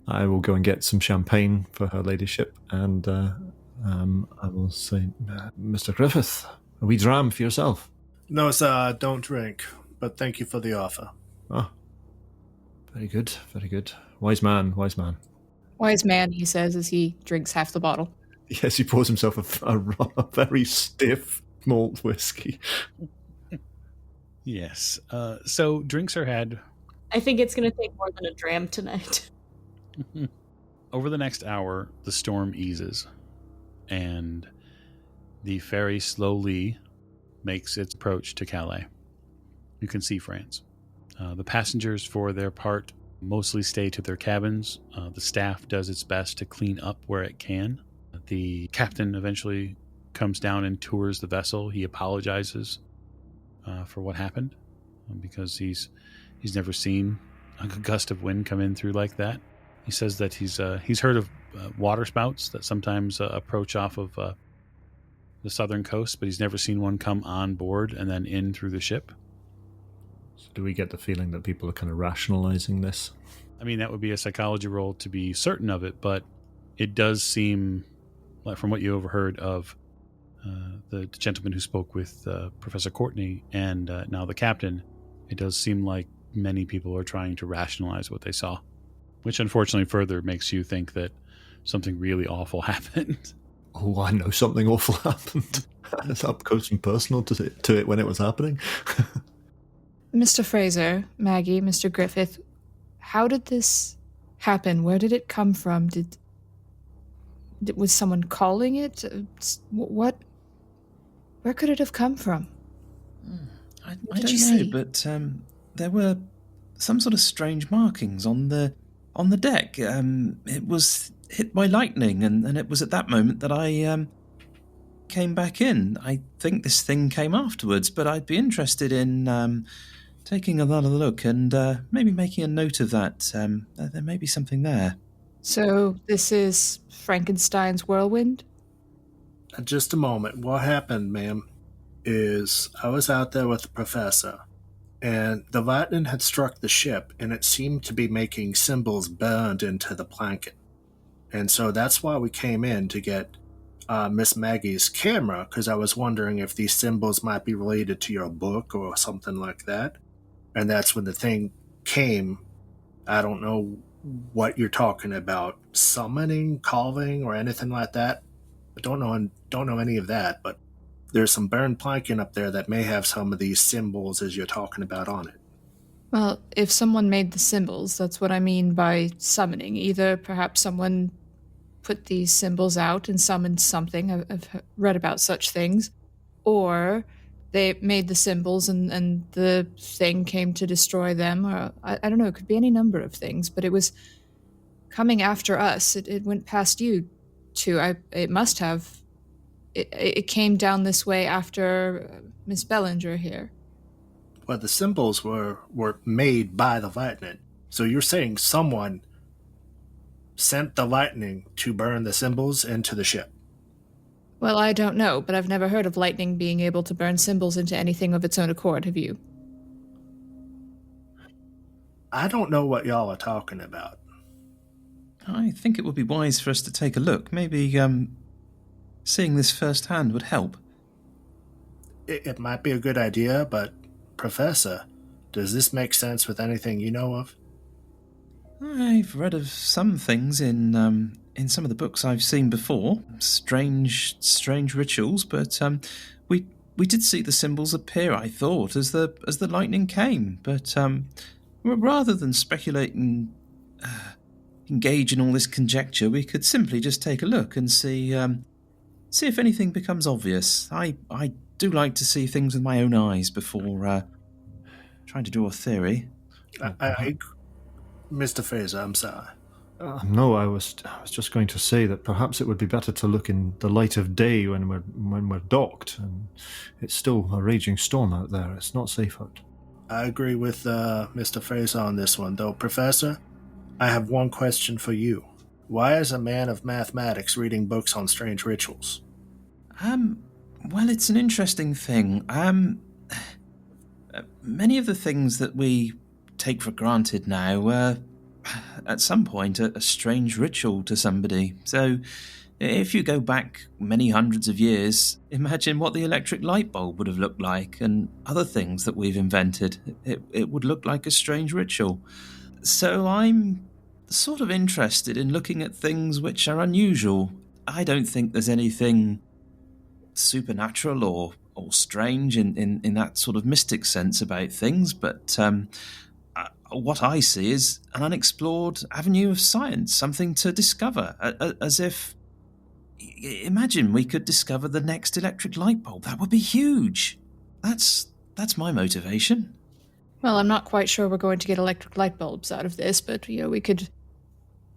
I will go and get some champagne for her ladyship, and I will say, Mr. Griffith, a wee dram for yourself. No, sir, I don't drink, but thank you for the offer. Ah, very good, very good. Wise man, wise man. Wise man, he says as he drinks half the bottle. Yes, he pours himself a very stiff malt whiskey. Yes. So drinks are had. I think it's going to take more than a dram tonight. Over the next hour, the storm eases, and the ferry slowly makes its approach to Calais. You can see France. The passengers, for their part, mostly stay to their cabins. The staff does its best to clean up where it can. The captain eventually comes down and tours the vessel. He apologizes for what happened because he's never seen a gust of wind come in through like that. He says that he's heard of water spouts that sometimes approach off of the southern coast, but he's never seen one come on board and then in through the ship. So do we get the feeling that people are kind of rationalizing this? I mean, that would be a psychology roll to be certain of it, but it does seem, like from what you overheard of the gentleman who spoke with Professor Courtney and now the captain, it does seem like many people are trying to rationalize what they saw, which unfortunately further makes you think that something really awful happened. Oh, I know something awful happened. It's up close and personal to it when it was happening. Mr. Fraser, Maggie, Mr. Griffith, how did this happen? Where did it come from? Was someone calling it? What? Where could it have come from? I What did don't you know, see? but there were some sort of strange markings on the deck. It was hit by lightning, and it was at that moment that I came back in. I think this thing came afterwards, but I'd be interested in taking another look and maybe making a note of that. There may be something there. So this is Frankenstein's whirlwind? Just a moment. What happened, ma'am, is I was out there with the professor, and the lightning had struck the ship, and it seemed to be making symbols burned into the planking. And so that's why we came in to get Miss Maggie's camera, because I was wondering if these symbols might be related to your book or something like that. And that's when the thing came. I don't know what you're talking about, summoning, calling, or anything like that. I don't know any of that, but there's some burned planking up there that may have some of these symbols as you're talking about on it. Well, if someone made the symbols, that's what I mean by summoning. Either perhaps someone put these symbols out and summoned something. I've read about such things. Or they made the symbols and the thing came to destroy them. Or I don't know, it could be any number of things, but it was coming after us. It went past you two. It must have. It came down this way after Miss Bellinger here. Well, the symbols were made by the lightning. So you're saying someone sent the lightning to burn the symbols into the ship? Well, I don't know, but I've never heard of lightning being able to burn symbols into anything of its own accord, have you? I don't know what y'all are talking about. I think it would be wise for us to take a look. Maybe seeing this firsthand would help. It might be a good idea, but Professor, does this make sense with anything you know of? I've read of some things in some of the books I've seen before. Strange rituals, but we did see the symbols appear, I thought, as the lightning came. But rather than speculate and engage in all this conjecture, we could simply just take a look and see if anything becomes obvious. I do like to see things with my own eyes before trying to draw a theory. Mr. Fraser, I'm sorry. No, I was just going to say that perhaps it would be better to look in the light of day when we're docked, and it's still a raging storm out there. It's not safe out. I agree with Mr. Fraser on this one, though. Professor, I have one question for you. Why is a man of mathematics reading books on strange rituals? Well, it's an interesting thing. Many of the things that we take for granted now were, at some point, a strange ritual to somebody. So If you go back many hundreds of years, imagine what the electric light bulb would have looked like and other things that we've invented. It would look like a strange ritual. So I'm sort of interested in looking at things which are unusual. I don't think there's anything supernatural or strange in that sort of mystic sense about things, but what I see is an unexplored avenue of science, something to discover, as if... Imagine we could discover the next electric light bulb. That would be huge. That's my motivation. Well, I'm not quite sure we're going to get electric light bulbs out of this, but, we could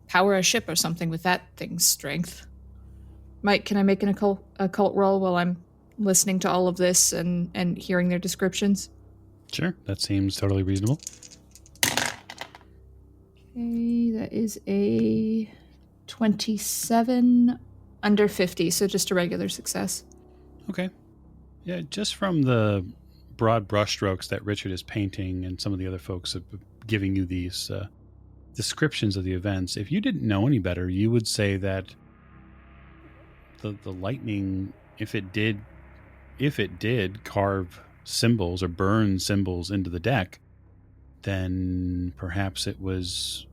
power a ship or something with that thing's strength. Mike, can I make an occult roll while I'm listening to all of this and hearing their descriptions? Sure, that seems totally reasonable. Okay, that is a 27 under 50, so just a regular success. Okay. Yeah, just from the broad brushstrokes that Richard is painting and some of the other folks have giving you these descriptions of the events, if you didn't know any better, you would say that the lightning, if it did carve symbols or burn symbols into the deck, then perhaps it was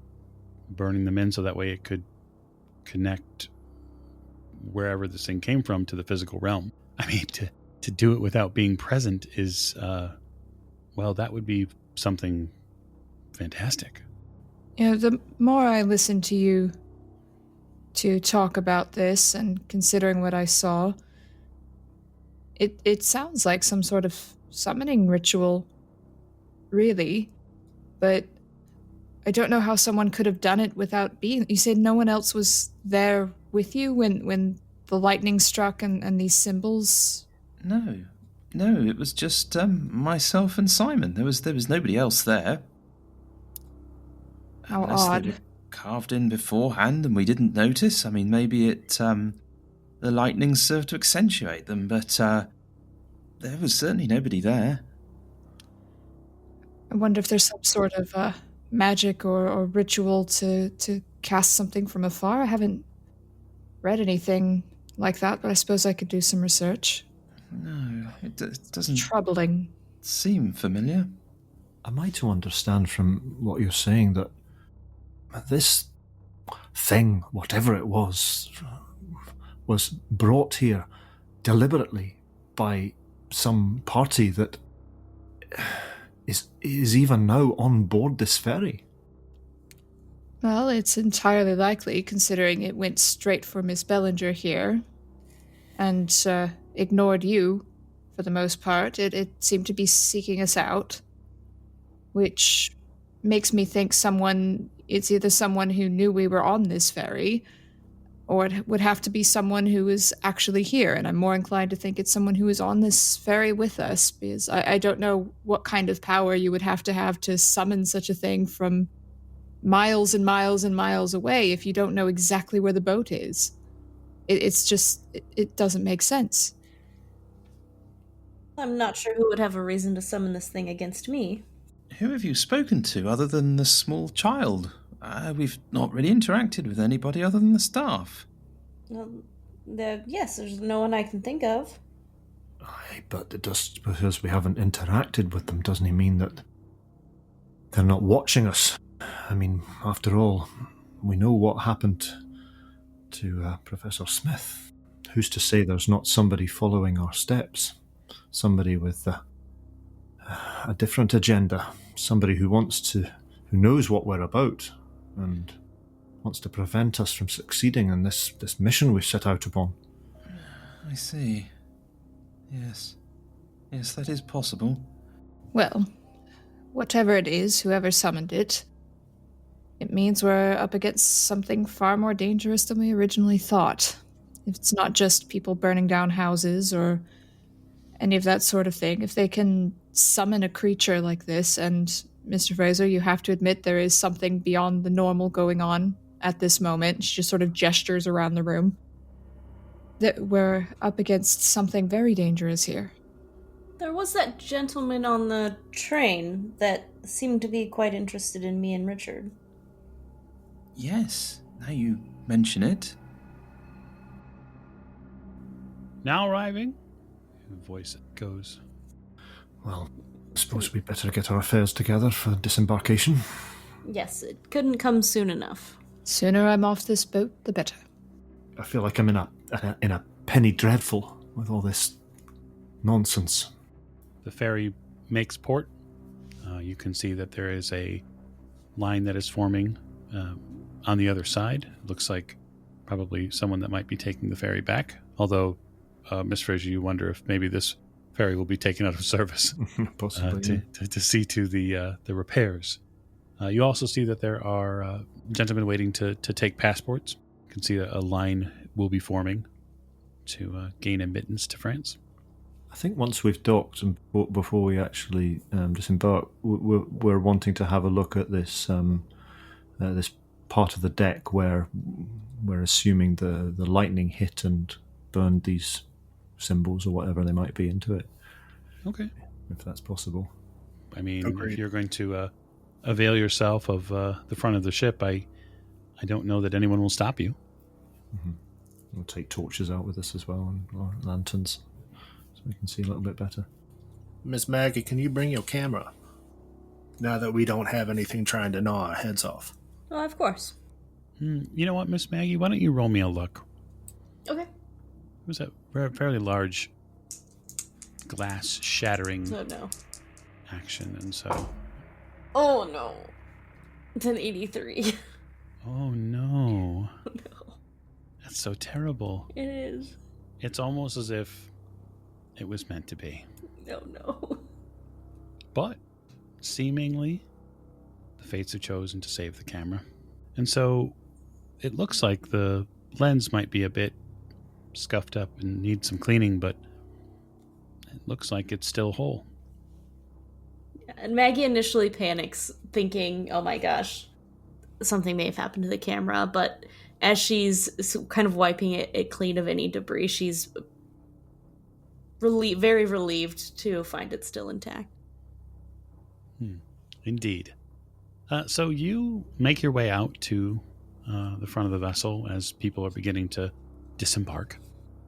burning them in so that way it could connect wherever this thing came from to the physical realm. I mean, to do it without being present is, that would be something fantastic. The more I listen to you to talk about this and considering what I saw, it sounds like some sort of summoning ritual, really, but I don't know how someone could have done it without being... You said no one else was there with you when the lightning struck and these symbols? No, it was just myself and Simon. There was nobody else there. How Unless odd. they were carved in beforehand and we didn't notice. I mean, maybe the lightning served to accentuate them, but there was certainly nobody there. I wonder if there's some sort of magic or ritual to cast something from afar. I haven't read anything like that, but I suppose I could do some research. No, it doesn't Troubling. seem familiar. Am I to understand from what you're saying that this thing, whatever it was brought here deliberately by some party that is even now on board this ferry? Well, it's entirely likely, considering it went straight for Miss Bellinger here and ignored you for the most part. It seemed to be seeking us out, which makes me think it's either someone who knew we were on this ferry, or it would have to be someone who is actually here, and I'm more inclined to think it's someone who is on this ferry with us, because I don't know what kind of power you would have to summon such a thing from miles and miles and miles away if you don't know exactly where the boat is. It doesn't make sense. I'm not sure who would have a reason to summon this thing against me. Who have you spoken to other than the small child? We've not really interacted with anybody other than the staff. Yes, there's no one I can think of. Aye, but just because we haven't interacted with them doesn't mean that they're not watching us. I mean, after all, we know what happened to Professor Smith. Who's to say there's not somebody following our steps? Somebody with a different agenda. Somebody who knows what we're about and wants to prevent us from succeeding in this mission we've set out upon. I see. Yes, that is possible. Well, whatever it is, whoever summoned it, it means we're up against something far more dangerous than we originally thought. If it's not just people burning down houses or any of that sort of thing, if they can summon a creature like this, and Mr. Fraser, you have to admit there is something beyond the normal going on at this moment. She just sort of gestures around the room. That we're up against something very dangerous here. There was that gentleman on the train that seemed to be quite interested in me and Richard. Yes, now you mention it. Now arriving. Voice goes. Well, I suppose we'd better get our affairs together for disembarkation. Yes, it couldn't come soon enough. Sooner I'm off this boat, the better. I feel like I'm in a penny dreadful with all this nonsense. The ferry makes port. You can see that there is a line that is forming on the other side. It looks like probably someone that might be taking the ferry back. Although, Miss Fraser, you wonder if maybe this ferry will be taken out of service Possibly. to see to the repairs. You also see that there are gentlemen waiting to take passports. You can see a line will be forming to gain admittance to France. I think once we've docked and before we actually disembark, we're wanting to have a look at this this part of the deck where we're assuming the lightning hit and burned these symbols or whatever they might be into it. Okay. If that's possible. I mean, Agreed. if you're going to avail yourself of the front of the ship, I don't know that anyone will stop you. Mm-hmm. We'll take torches out with us as well and or lanterns so we can see a little bit better. Miss Maggie, can you bring your camera? Now that we don't have anything trying to gnaw our heads off. Oh, of course. You know what, Miss Maggie? Why don't you roll me a look? Okay. It was a fairly large glass shattering Oh, no. action, and so... Oh, no. It's an 83. Oh, no. Oh, no. That's so terrible. It is. It's almost as if it was meant to be. Oh, no. But, seemingly, the fates have chosen to save the camera. And so, it looks like the lens might be a bit scuffed up and needs some cleaning, but it looks like it's still whole. And Maggie initially panics, thinking, oh my gosh, something may have happened to the camera, but as she's kind of wiping it clean of any debris, she's very relieved to find it still intact. Indeed. So you make your way out to the front of the vessel as people are beginning to disembark,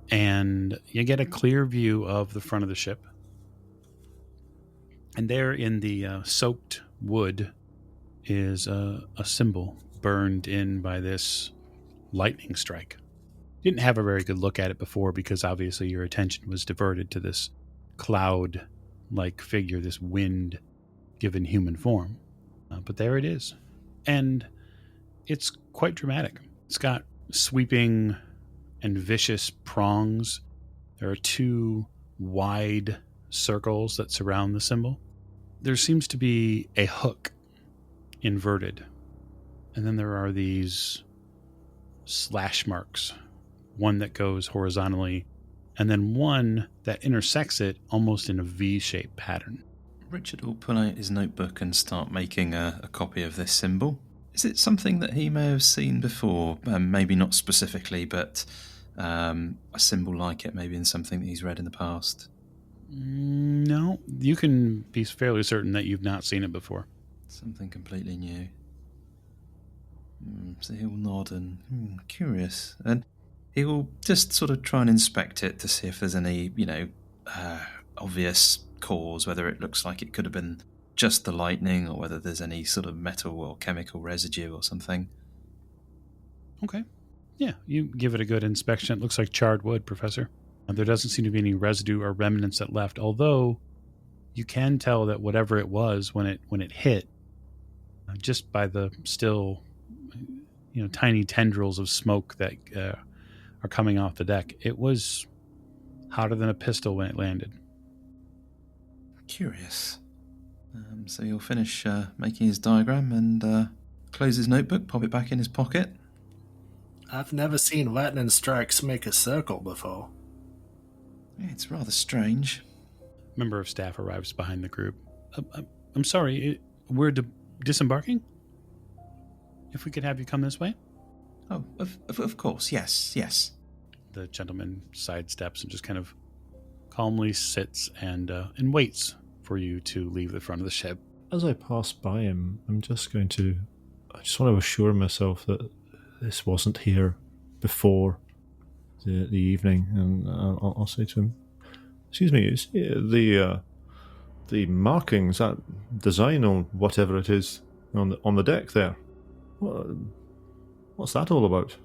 and you get a clear view of the front of the ship. And there in the soaked wood is a symbol burned in by this lightning strike. You didn't have a very good look at it before because obviously your attention was diverted to this cloud-like figure, this wind-given human form. But there it is. And it's quite dramatic. It's got sweeping and vicious prongs. There are two wide circles that surround the symbol. There seems to be a hook inverted. And then there are these slash marks. One that goes horizontally, and then one that intersects it almost in a V-shaped pattern. Richard will pull out his notebook and start making a copy of this symbol. Is it something that he may have seen before? Maybe not specifically, but a symbol like it, maybe in something that he's read in the past. No, you can be fairly certain that you've not seen it before. Something completely new. So he'll nod and curious, and he will just sort of try and inspect it to see if there's any, obvious cause, whether it looks like it could have been just the lightning or whether there's any sort of metal or chemical residue or something. Okay. Yeah, you give it a good inspection. It looks like charred wood, Professor. There doesn't seem to be any residue or remnants that left, although you can tell that whatever it was when it hit, just by the still, tiny tendrils of smoke that are coming off the deck, it was hotter than a pistol when it landed. Curious. So he'll finish making his diagram and close his notebook, pop it back in his pocket. I've never seen lightning strikes make a circle before. Yeah, it's rather strange. Member of staff arrives behind the group. I'm sorry, we're disembarking? If we could have you come this way? Oh, of course, yes. The gentleman sidesteps and just kind of calmly sits and waits for you to leave the front of the ship. As I pass by him, I just want to assure myself that this wasn't here before. the evening, and I'll say to him, "Excuse me, is the markings, that design on whatever it is on the deck there? What's that all about?"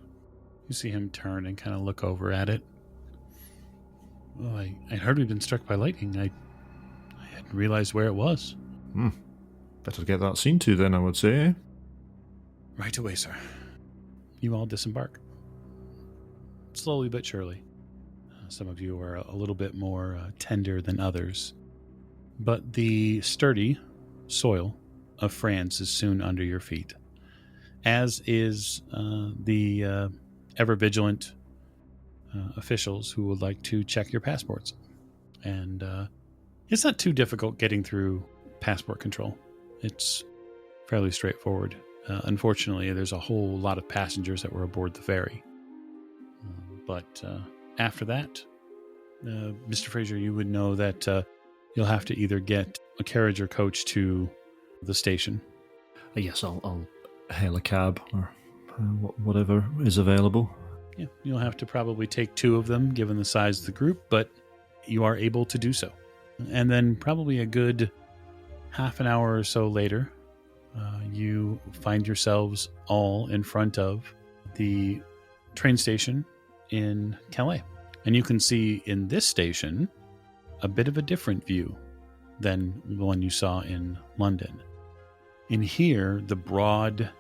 You see him turn and kind of look over at it. Well, I heard we'd been struck by lightning. I hadn't realized where it was. Better get that seen to then, I would say. Eh? Right away, sir. You all disembark. Slowly but surely. Some of you are a little bit more tender than others. But the sturdy soil of France is soon under your feet, as is the ever-vigilant officials who would like to check your passports. And it's not too difficult getting through passport control. It's fairly straightforward. Unfortunately, there's a whole lot of passengers that were aboard the ferry. But after that, Mr. Fraser, you would know that you'll have to either get a carriage or coach to the station. Yes, I'll hail a cab or whatever is available. Yeah, you'll have to probably take 2 of them, given the size of the group, but you are able to do so. And then probably a good half an hour or so later, you find yourselves all in front of the train station in Calais. And you can see in this station a bit of a different view than the one you saw in London. In here, the broad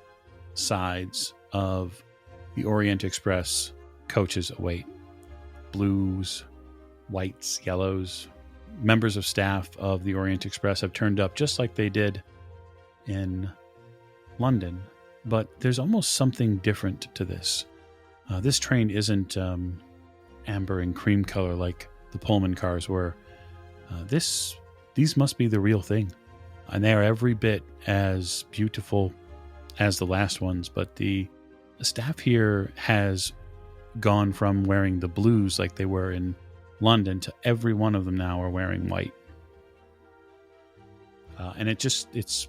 sides of the Orient Express coaches await. Blues, whites, yellows. Members of staff of the Orient Express have turned up just like they did in London, but there's almost something different to this. This train isn't amber and cream color like the Pullman cars were. These must be the real thing, and they are every bit as beautiful as the last ones, but the staff here has gone from wearing the blues like they were in London to every one of them now are wearing white. And it's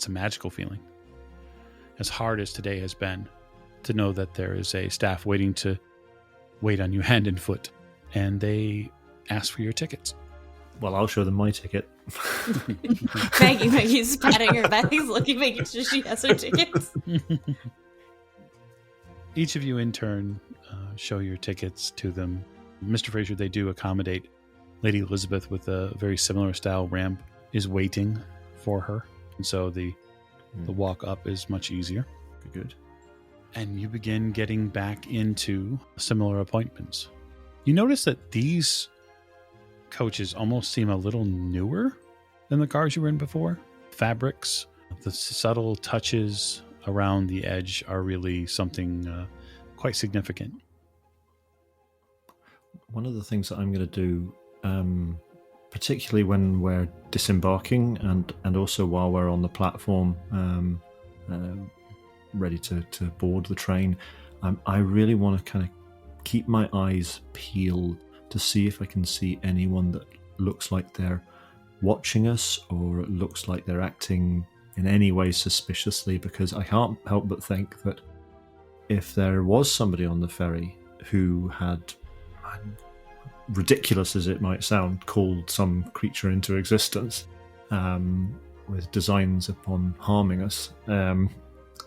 a magical feeling. As hard as today has been, to know that there is a staff waiting to wait on you hand and foot, and they ask for your tickets. Well, I'll show them my ticket. Maggie's patting her back, making sure she has her tickets. Each of you in turn show your tickets to them. Mr. Fraser, they do accommodate Lady Elizabeth with a very similar style ramp is waiting for her, and so the walk up is much easier. Good. And you begin getting back into similar appointments. You notice that these coaches almost seem a little newer than the cars you were in before. Fabrics, the subtle touches around the edge are really something quite significant. One of the things that I'm going to do, particularly when we're disembarking and also while we're on the platform, ready to board the train, I really want to kind of keep my eyes peeled to see if I can see anyone that looks like they're watching us or looks like they're acting in any way suspiciously, because I can't help but think that if there was somebody on the ferry who had, ridiculous as it might sound, called some creature into existence with designs upon harming us,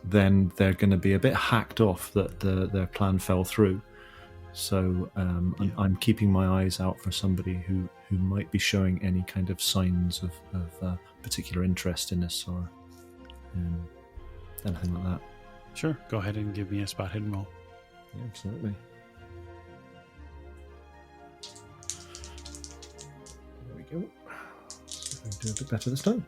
then they're going to be a bit hacked off that their plan fell through. So I'm keeping my eyes out for somebody who might be showing any kind of signs of particular interest in us or anything like that. Sure, go ahead and give me a spot hidden roll. Yeah, absolutely. There we go. See if I can do a bit better this time.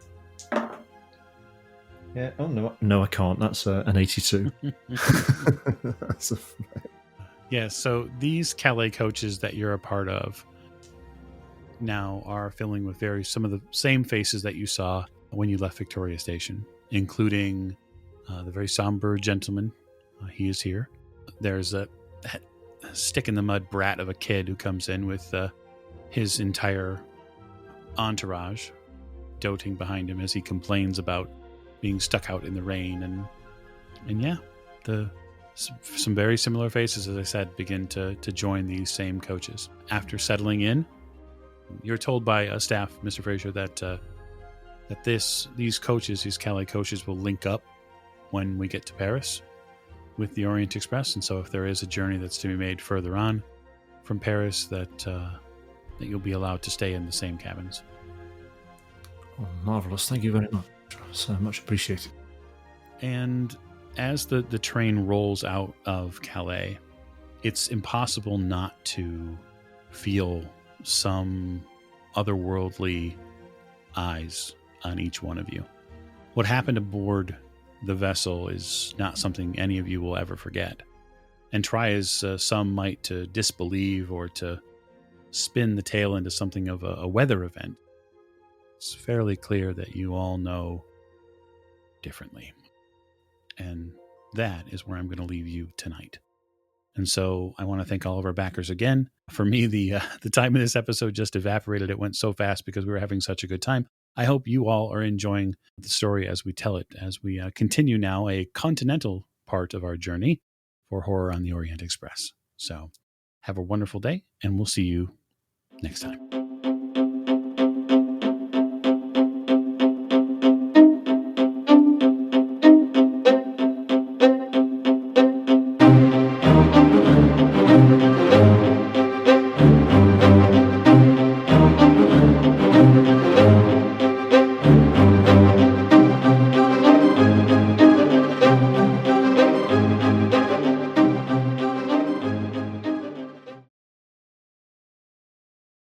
Yeah. Oh no, I can't. That's an 82. That's Yeah. So these Calais coaches that you're a part of now are filling with some of the same faces that you saw when you left Victoria Station, including the very somber gentleman. He is here. There's that stick in the mud brat of a kid who comes in with his entire entourage doting behind him as he complains about being stuck out in the rain, and yeah, the Some very similar faces, as I said, begin to join these same coaches. After settling in, you're told by staff, Mr. Fraser, that these coaches, these Calais coaches, will link up when we get to Paris with the Orient Express. And so if there is a journey that's to be made further on from Paris, that you'll be allowed to stay in the same cabins. Oh, marvelous. Thank you very much. So much appreciated. And as the train rolls out of Calais, it's impossible not to feel some otherworldly eyes on each one of you. What happened aboard the vessel is not something any of you will ever forget. And try as some might to disbelieve or to spin the tale into something of a weather event, it's fairly clear that you all know differently. And that is where I'm going to leave you tonight. And so I want to thank all of our backers again. For me, the time of this episode just evaporated. It went so fast because we were having such a good time. I hope you all are enjoying the story as we tell it, as we continue now a continental part of our journey for Horror on the Orient Express. So have a wonderful day, and we'll see you next time.